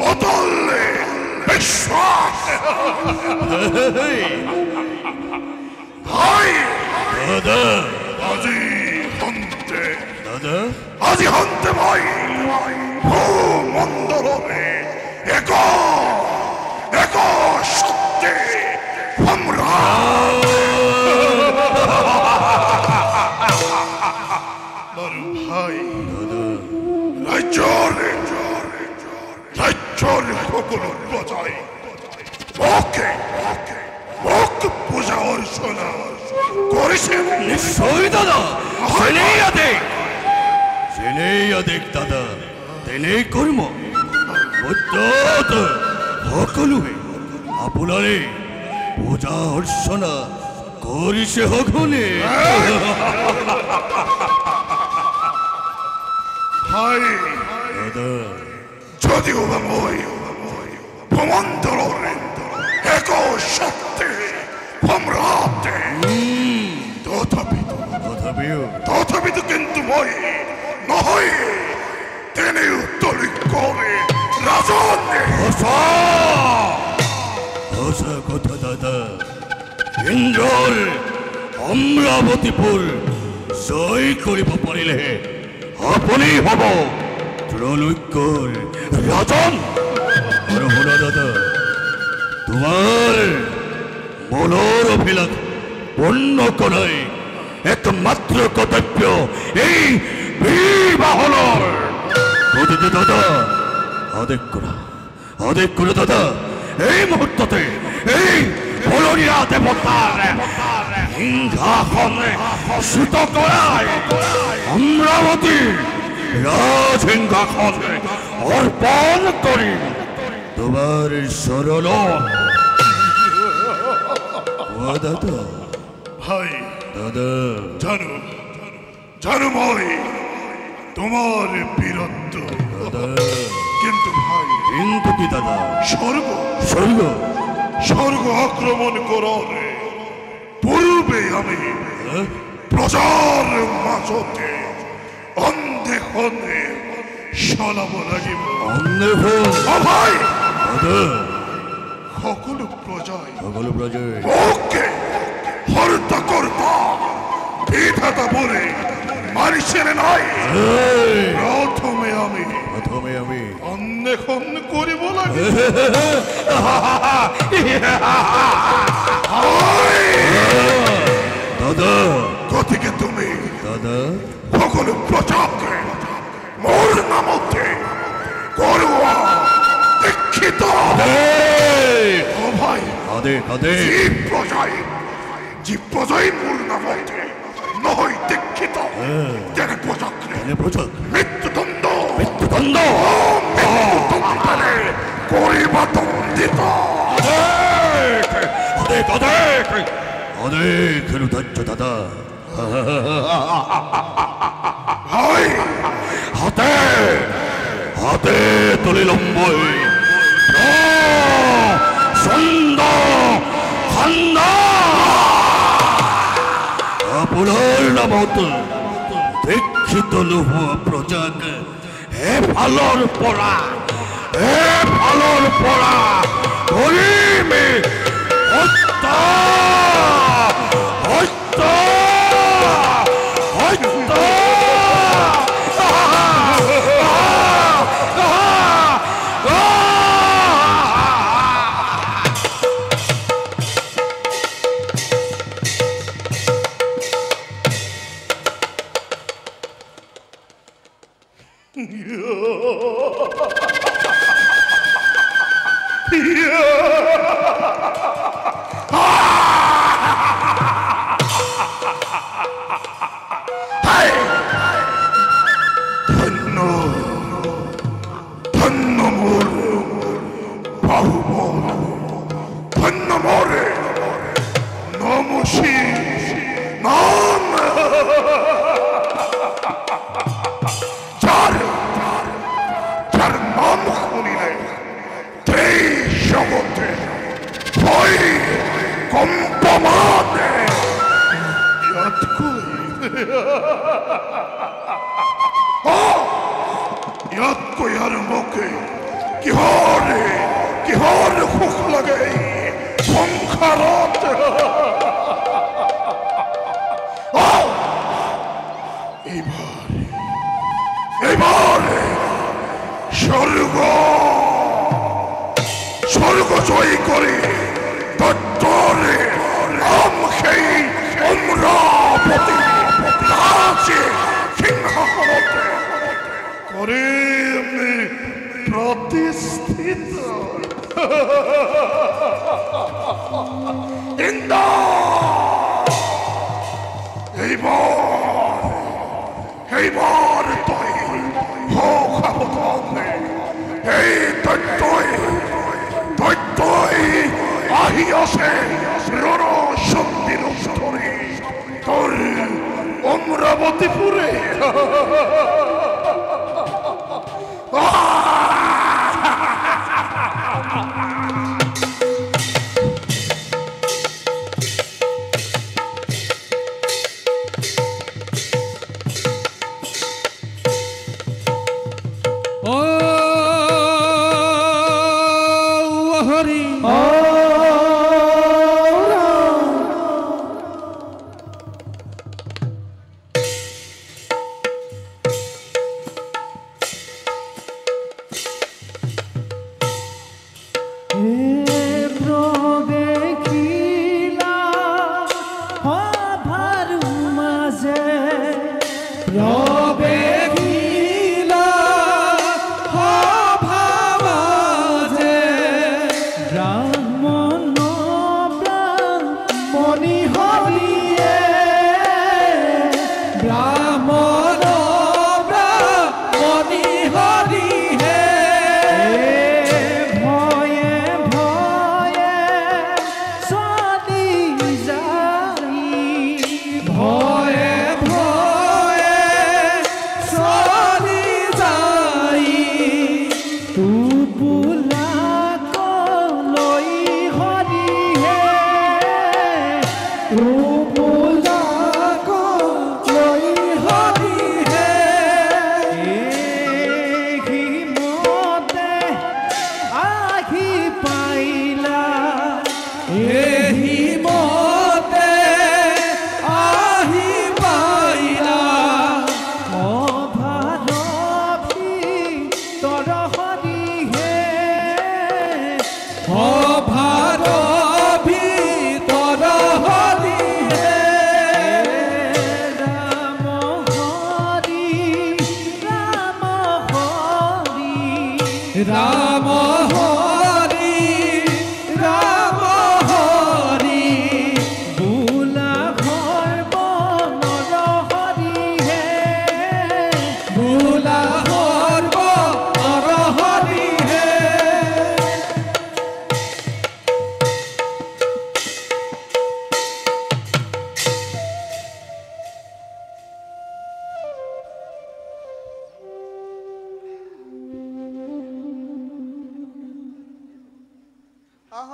অতল বিশ্বাস ভাই আজি হন্তে ভাই ভূমণ্ডলে এক শক্তি ভাই রাজ্যর সকল প্রজাই পূজা অর্চনা করেছে নিশ্চয় দাদা সেনেই দাদা তেনেই কৰ্ম সকলোৱে আপোনাৰে পূজা অৰ্চনা কৰিছে সঘনে ভাই দাদা যদিও বা মই ভূমণ্ডলৰ এক শক্তি সম্ৰাটে তথাপিতো কিন্তু মই নহয় তেনে উত্তৰি কৰে ৰাজন সঁচা কথা দাদা ইন্দ্ৰৰ অমৰাৱতীপুৰ জয় কৰিব পাৰিলেহে আপুনি হ'ব ত্ৰৈলোক্যৰ ৰাজন আৰু শুনা দাদা তোমাৰ মনৰ অভিলাষ পূৰ্ণ কৰাই একমাত্ৰ কৰ্তব্য এই বীৰবাহনৰ গতিকে দাদা আদেশ কৰা দাদা এই মুহূৰ্ততে এই বলৰীয়া দেৱতাৰ সিংহাসন চ্যুত কৰাই অমৰাৱতীৰ ৰাজসিংহাসন অৰ্পণ কৰিম তোমাৰ চৰণত দাদা ভাই দাদা জানো মই তোমার বীরত্ব কিন্তু ভাই কিন্তু কি দাদা স্বর্গ আক্রমণ করার পূর্বে আমি প্রজার মাঝতে অন্ধে চলাব লাগিব ভাই সকলো প্রজায় ওকে হত্যা করতা বিধাতা বলে মারিছে নাই প্রথমে আমি অন্বেষণ কৰিব লাগে দাদা গতিকে তুমি দাদা সকলো প্রজাকে মোর নামতে করুয়া দীক্ষিত ও ভাই আদে যে প্রজাই মোর নামতে নহয় দেবচক্রে দেবচক্র মৃত্যুদণ্ড মৃত্যুদণ্ড মৃত্যুদণ্ডে করিবা দণ্ডিত। অদেক অদেক অদেক রুদ্র দাদা হাই হাতে হাতে তুলিলম্বই সুন্দর খান্না আপুলার নামত দীক্ষিত লোভ প্রজাক হে ফালৰ পৰা কৰিমে হত্যা হত্যা হত্যা ধন্য ধন্য মোর বাহুবল, ধন্য মোরে নমসি নাম যার যার নাম শুনিলে এই জগতে ভয় কম্পমানে ইয়াতকৈ আৰু মোকে কিহৰ সুখ লাগে সংসাৰত। এইবাৰ স্বৰ্গ জয় কৰি তত্ত্বৰে নাম সেই অমৰাৱতী ৰাজে সিংহাসনতে কৰিম প্ৰতিষ্ঠিত। এইবাৰ তই সাৱধানে এই তত্ত্বই আহি আছে ৰণশক্তিৰ ধৰি তোৰ অমৰাৱতীপুৰে। ৰাম হৰি ৰাম হৰি বুলা ঘৰ বনৰ হৰি হে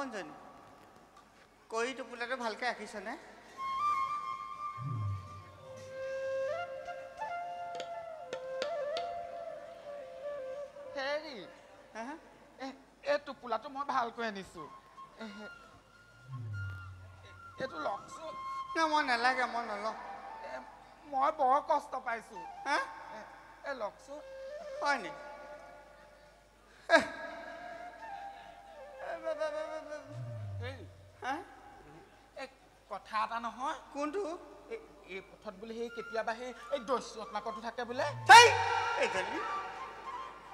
সোণজনী কৰি টোপোলাটো ভালকৈ ৰাখিছনে হেৰি এই টোপোলাটো মই ভালকৈ আনিছোঁ এইটো লওকচোন মই নালাগে মই নলওঁ মই বৰ কষ্ট পাইছোঁ হা এই লওকচোন হয় নি কথা এটা নহয় কোনটো এই পথত বোলে সেই কেতিয়াবা সেই এই দস্যু ৰত্নাকৰটো থাকে বোলে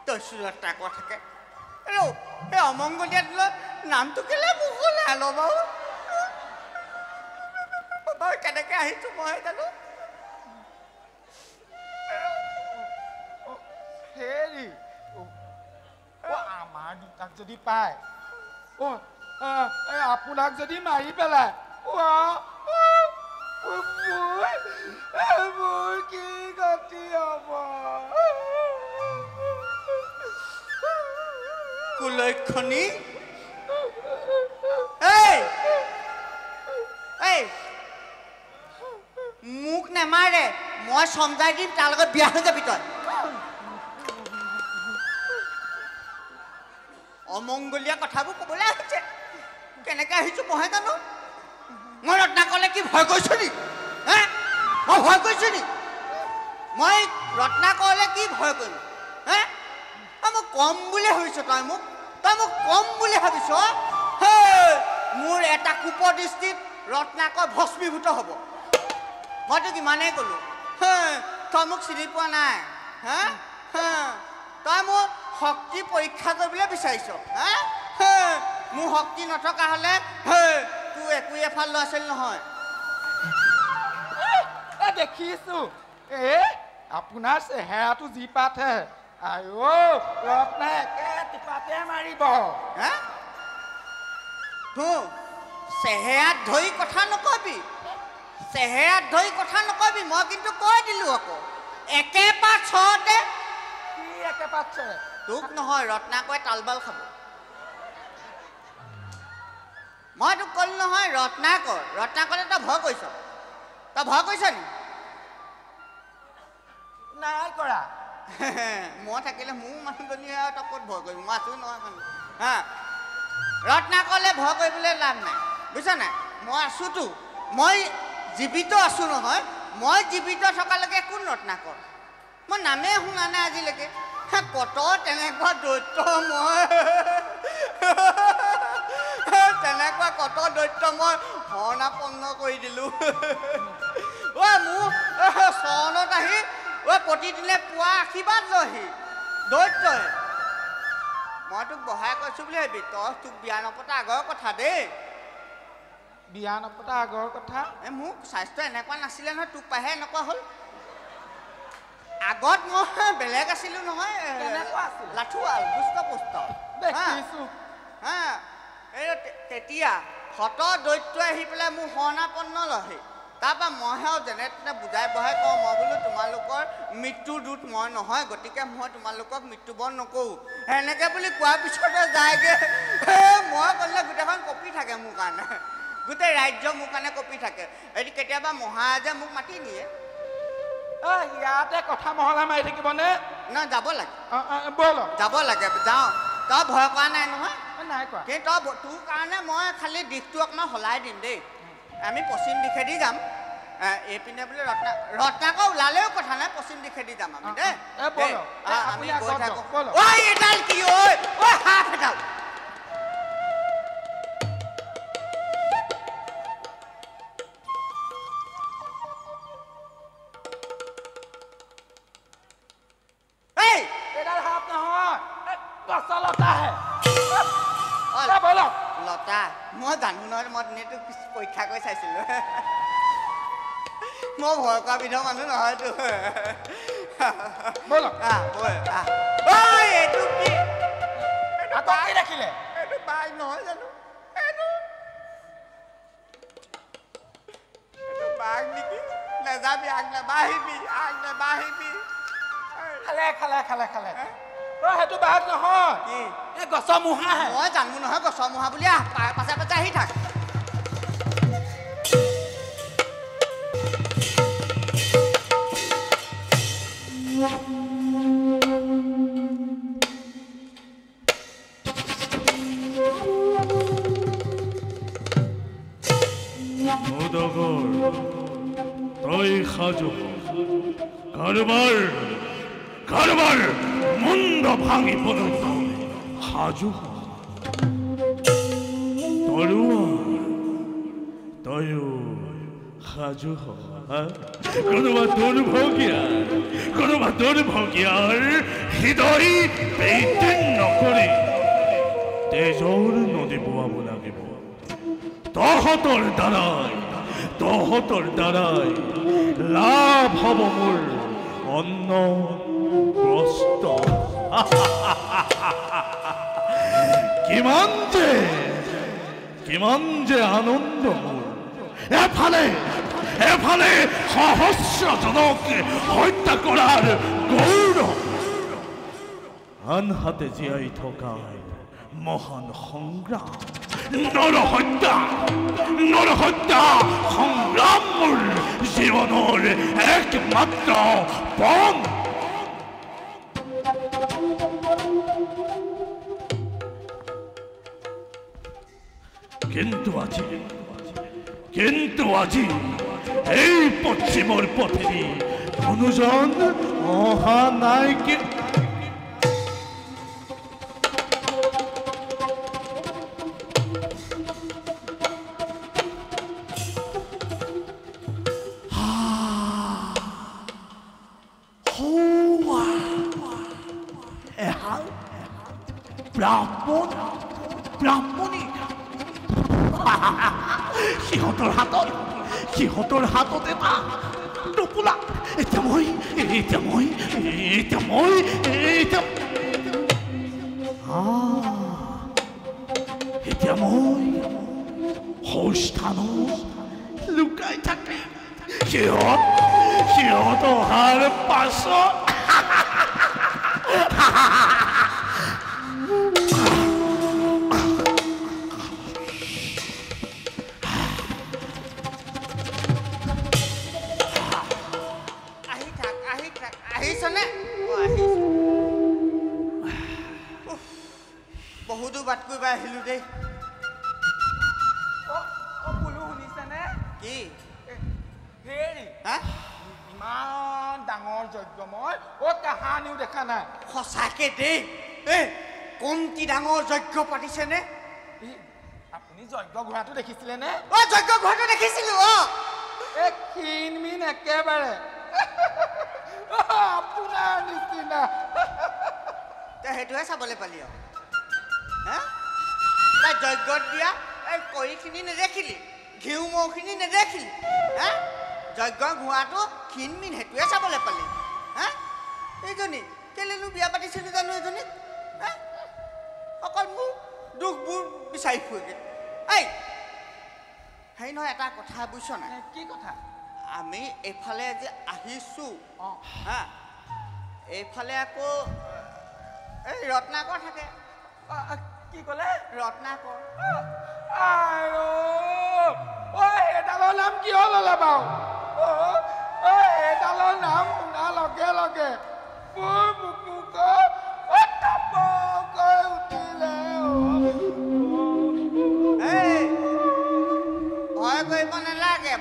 দস্যু ৰত্নাকৰ থাকে এই অমংগলীয়া দিলত নামটো কেলে মুখলে আলো বাৰু কেনেকে আহিছো মই জানো হেৰি আমাৰ দুটাক যদি পায় আপোনাক যদি মাৰি পেলাই মোৰ কি গতি হ'ব কুলক্ষণী মোক নেমাৰে মই সমজাই দিম তাৰ লগত বিয়া হৈ যাবি তই অমংগলীয়া কথাবোৰ ক'বলৈ আহিছে কেনেকে আহিছো মইহে জানো মই ৰত্নাকৰলে কি ভয় কৰিছো নি মই ভয় কৰিছো নি মই ৰত্নাকৰলে কি ভয় কৰিম মই কম বুলি ভাবিছ তই মোক কম বুলি ভাবিছ মোৰ এটা কুপদৃষ্টিত ৰত্নাকৰ ভস্মীভূত হ'ব মইতো কিমানেই ক'লো তই মোক চিনি পোৱা নাই তই মোৰ শক্তি পৰীক্ষা কৰিবলৈ বিচাৰিছ মোৰ শক্তি নথকা হ'লে তোৰ একোৱে এফাল ল'ৰা ছোৱালী নহয় দেখিছো আপোনাৰ চেহেৰাটো যি পাতহে আইও ৰত্নাই একে টিপাতে মাৰিব চেহেৰাত ধৰি কথা নকবি মই কিন্তু কৈ দিলো আকৌ একে পাত চৰতে কি একে পাত চৰে তোক নহয় ৰত্নাকৰে তালবাল খাব মই তোক ক'লো নহয় ৰত্নাকৰে তই ভয় কৰিছ নি নাই কৰা মই থাকিলে মোৰ মানুহজনী আৰু তই ক'ত ভয় কৰিবি মই আছো নহয় মানুহ ৰত্নাকৰলে ভয় কৰিবলৈ লাভ নাই বুজিছ নাই মই আছোতো মই জীৱিত আছো নহয় মই জীৱিত থকালৈকে কোন ৰত্নাকৰ মই নামেই শুনা নাই আজিলৈকে কত তেনেকুৱা দৈত্য মই শৰণাপন্ন কৰি দিলো মোৰ চৰণত আহি প্ৰতিদিনে পুৱা আশীৰ্বাদ লহি দৈত্যই মই তোক বহাই কৈছো বুলি ভাবি তই তোক বিয়া নপতা আগৰ কথা দেই বিয়া নপতা আগৰ কথা মোক স্বাস্থ্য এনেকুৱা নাছিলে নহয় তোক পাহে এনেকুৱা হ'ল আগত মই বেলেগ আছিলো নহয় লাঠুৱাল দুষ্ট পুষ্ট তেতিয়া শত দৈত্য আহি পেলাই মোৰ শৰণাপন্ন লহি তাৰপৰা মইহে যেনে তেনে বুজাই বহাই কওঁ মই বোলো তোমালোকৰ মৃত্যুৰ দূত মই নহয় গতিকে মই তোমালোকক মৃত্যুবৰণ নকৰোঁ এনেকৈ বুলি কোৱাৰ পিছতে যায়গৈ মই ক'লে গোটেইখন কঁপি থাকে মোৰ কাৰণে গোটেই ৰাজ্য মোৰ কাৰণে কঁপি থাকে এটি কেতিয়াবা মহাৰাজে মোক মাতি নিয়ে ইয়াতে কথা মহলা মাৰি থাকিবনে নহয় যাব লাগে যাব লাগে যাওঁ তই ভয় কৰা নাই নহয় নাই কৰা কিন্তু তোৰ কাৰণে মই খালি দিশটো অকণমান সলাই দিম দেই আমি পশ্চিম দিশেদি যাম এইপিনে বোলে ৰত্নাকৰ ওলালেও কথা নাই পশ্চিম দিশেদি যাম আমি দেই আমি গৈ থাকোঁ এডাল কি হাফ এডাল লতা মই জানো নহয় মই এনেইতো পৰীক্ষা কৰি চাইছিলো মই ভয় কৰা বিধৰ মানুহ নহয়তো এইটো কি ৰাখিলে এইটো বাঘ নহয় জানো এইটো বাঘ নেকি নাযাবি আগ নাবাঢ়িবি সেইটো বাঘ নহয় কি এই গছৰ মুহাহে মই জানো নহয় গছৰ মুহা বুলি পাছে পাছে আহি থাক তই সাজু কারবার মুন্ড ভাঙি পড়ল সাজু তয়ো সাজু কোনোবা দুর্ভগিয়ার হৃদয় বেইটেন নকৰি তেজৰ নদী বোৱাব লাগিব তহঁতৰ দ্বাৰাই লাভ হ'ব মোৰ অন্ন বস্ত্ৰ কিমান যে আনন্দ মোৰ এফালে সহস্ৰজনক হত্যা কৰাৰ গৌৰৱ আনহাতে জীয়াই থকা মহান সংগ্ৰাম নৰহত্যা সংগ্ৰাম মোৰ জীৱনৰ একমাত্ৰ পণ কিন্তু আজি এই পশ্চিমৰ পথেদি কোনোজন অহা নাই কি ব্ৰাহ্মণিক সিহঁতৰ হাতত এটা টোপোলা এতিয়া মই সৌস্থানত লুকাই থাকে সিহঁত অহাৰ পাছত বহুতো বাট কৰিব আহিলো দেই বোলো শুনিছেনে কি হেৰি ইমান ডাঙৰ যজ্ঞময় কাহানিও দেখা নাই সঁচাকে দেই কমটি ডাঙৰ যজ্ঞ পাতিছেনে আপুনি যজ্ঞ ঘোঁৰাটো দেখিছিলেনে যজ্ঞ ঘোঁৰাটো দেখিছিলো ক্ষীণমিন একেবাৰে আপোনাৰ নিচিনা সেইটোহে চাবলৈ পালি তাই যজ্ঞত দিয়া এই কড়িখিনি নেদেখিলি ঘিউ মৌখিনি নেদেখিলি যজ্ঞ ঘোঁৰাটো ক্ষীণমিন সেইটোহে চাবলৈ পালি এইজনী কেলেনো বিয়া পাতিছিলো জানো এজনী অকল মোৰ দুখবোৰ বিচাৰি ফুৰিলে হেৰি নহয় এটা কথা বুজিছ নাই কি কথা আমি এইফালে যে আহিছো এইফালে আকৌ এই ৰত্নাকৰ থাকে কি ক'লে ৰত্নাকৰ এডালৰ নাম কিয় ল'লে বাৰু এডালৰ নাম শুনাৰ লগে লগে মোৰ বুকুক উঠিলে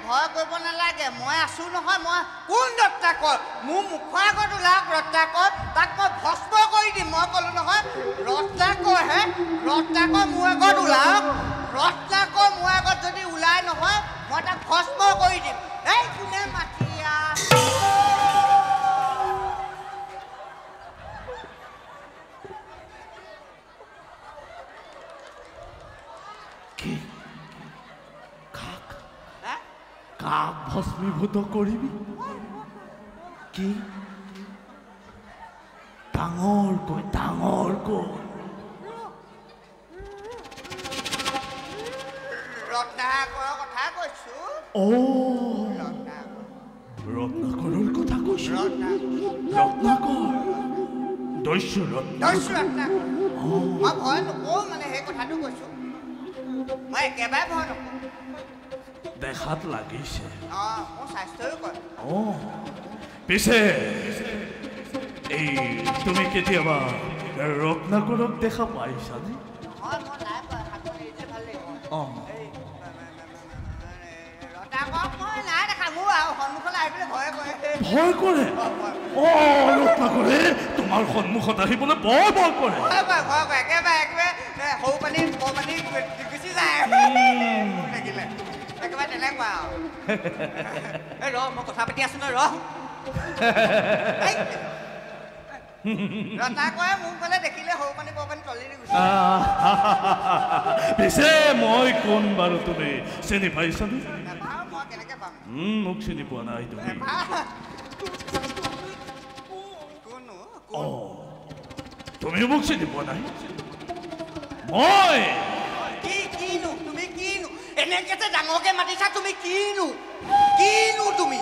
ভয় কৰিব নালাগে মই আছো নহয় মই কোন ৰত্নাকৰ মোৰ মুখৰ আগত ওলাওক ৰত্নাকৰ তাক মই ভস্ম কৰি দিম মই ক'লো নহয় ৰত্নাকৰ মোৰ আগত ওলাওক ৰত্নাকৰ মোৰ আগত যদি ওলাই নহয় মই তাক ভস্ম কৰি দিম এই কোনে মাতিয়া কাক ভস্মীভূত কৰিবি কি ডাঙৰকৈ ৰত্নাকৰৰ কথা কৈছো ৰত্নাকৰৰ কথা কৈছো ৰত্নাকৰ দস্যু ৰত্ন দস্যু ৰত্নাকৰ মই ভয় নকৰোঁ মানে সেই কথাটো কৈছোঁ মই একেবাৰে ভয় নকৰোঁ দেখাত লাগিছে অঁ মোৰ স্বাস্থ্যও কয় পিছে এই তুমি কেতিয়াবা ৰত্নাকৰক দেখা পাইছানে হয় মই নাই পোৱা হাতত এৰিলে ভাল লাগিব অঁ ৰত্নাকক মই নাই দেখা মোৰ আৰু সন্মুখলৈ আহি পেলাই ভয় কৰে ভয় কৰে ৰত্নাকৰে তোমাৰ সন্মুখত আহিবলৈ বৰ ভয় কৰে ভয় কৰে একেবাৰে সৰু পানী বৰ পানী গুচি যায় থাকিলে একেবাৰে তেনেকুৱা আৰু এই ৰ মই কথা পাতি আছো ন ৰ ৰত্নাকৰে মোক গ'লে দেখিলে সৰু পানী বৰ পানী তলি দি গুচি পিছে মই কোন বাৰু তুমি চিনি পাইছানে নাপাওঁ মই কেনেকৈ পাম মোক চিনি পোৱা নাই তুমি তুমি মোক চিনি পোৱা নাই মই কিনো তুমি কিনো এনেকে যে ডাঙৰকে মাতিছা তুমি কিনো তুমি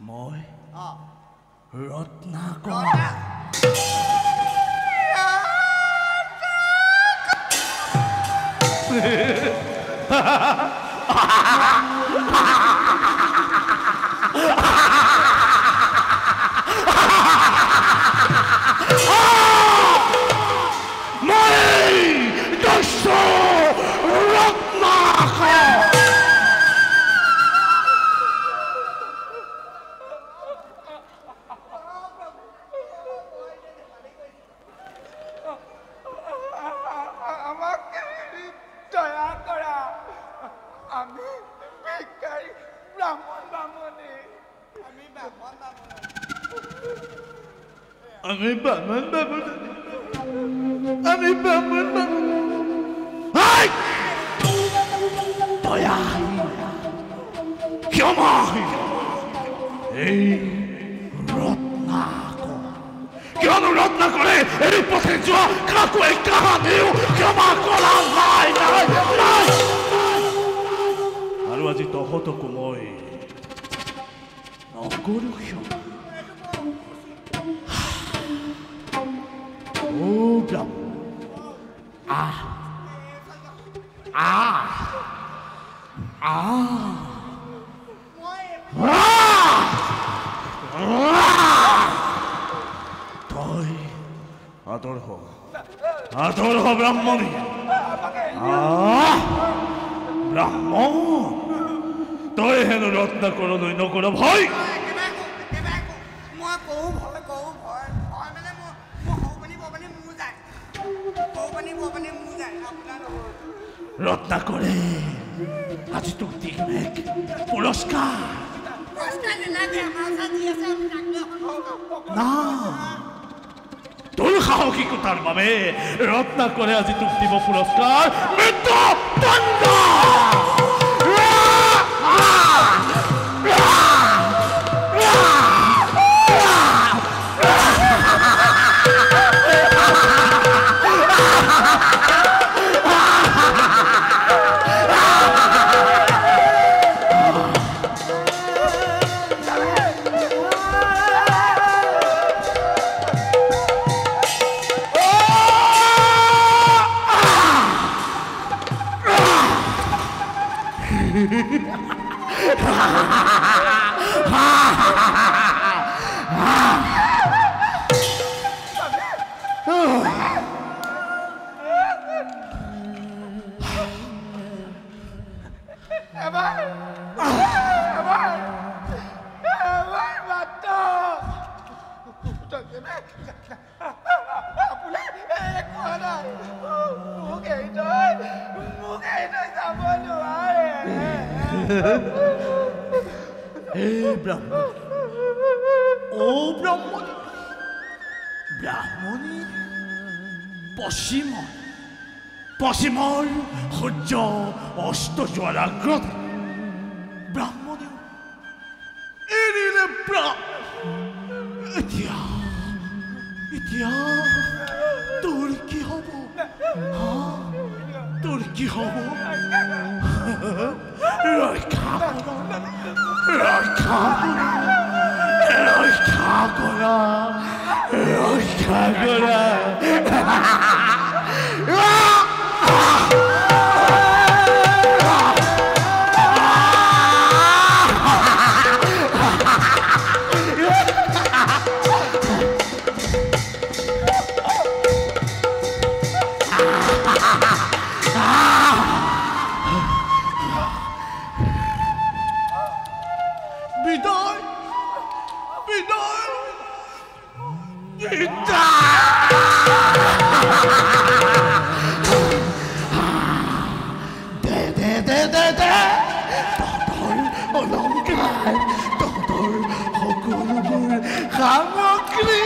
মই ৰত্নাকৰ আমি বামন দয়া ক্ষমা এই ৰত্নাকৰ কিয়নো ৰত্নাকৰে এই পথে যোৱা কাকোৱে কাহানিও ক্ষমা কৰা নাই আৰু আজি তহঁতকো মই নকৰো ক্ষমা তই আদৰ হ ব্ৰাহ্মণী ব্ৰাহ্মণ তই হেনো ৰত্নাকৰলৈ নকৰ ভয় ৰত্নাকৰে আজি তোক দিম এক পুৰস্কাৰ না তোৰ সাহসিকতাৰ বাবে ৰত্নাকৰে আজি তোক দিব পুৰস্কাৰ মৃত্যুদণ্ড ব্ৰাহ্মণী পশ্চিমৰ সূৰ্য অস্ত যোৱাৰ আগতে ব্ৰাহ্মণী এৰিলে এতিয়া তোৰ কি হ'ব ৰক্ষা কৰা ৰক্ষা কৰা বিদায় বিদায় দে দে দে দে দে তহঁতৰ অলংকাৰ তহঁতৰ সকলোবোৰ সামগ্ৰী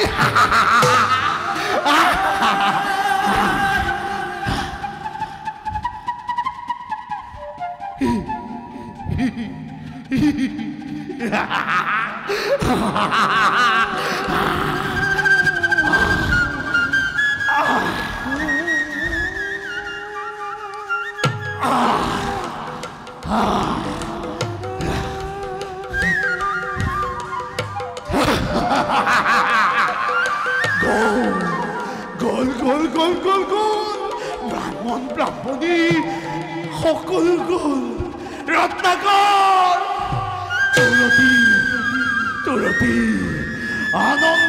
গ'ল গ'ল গ'ল গ'ল গ'ল ব্ৰাহ্মণ ব্ৰাহ্মণী সকলো গ'ল ৰত্নাকৰ তুলসী তুলসী আনন্দ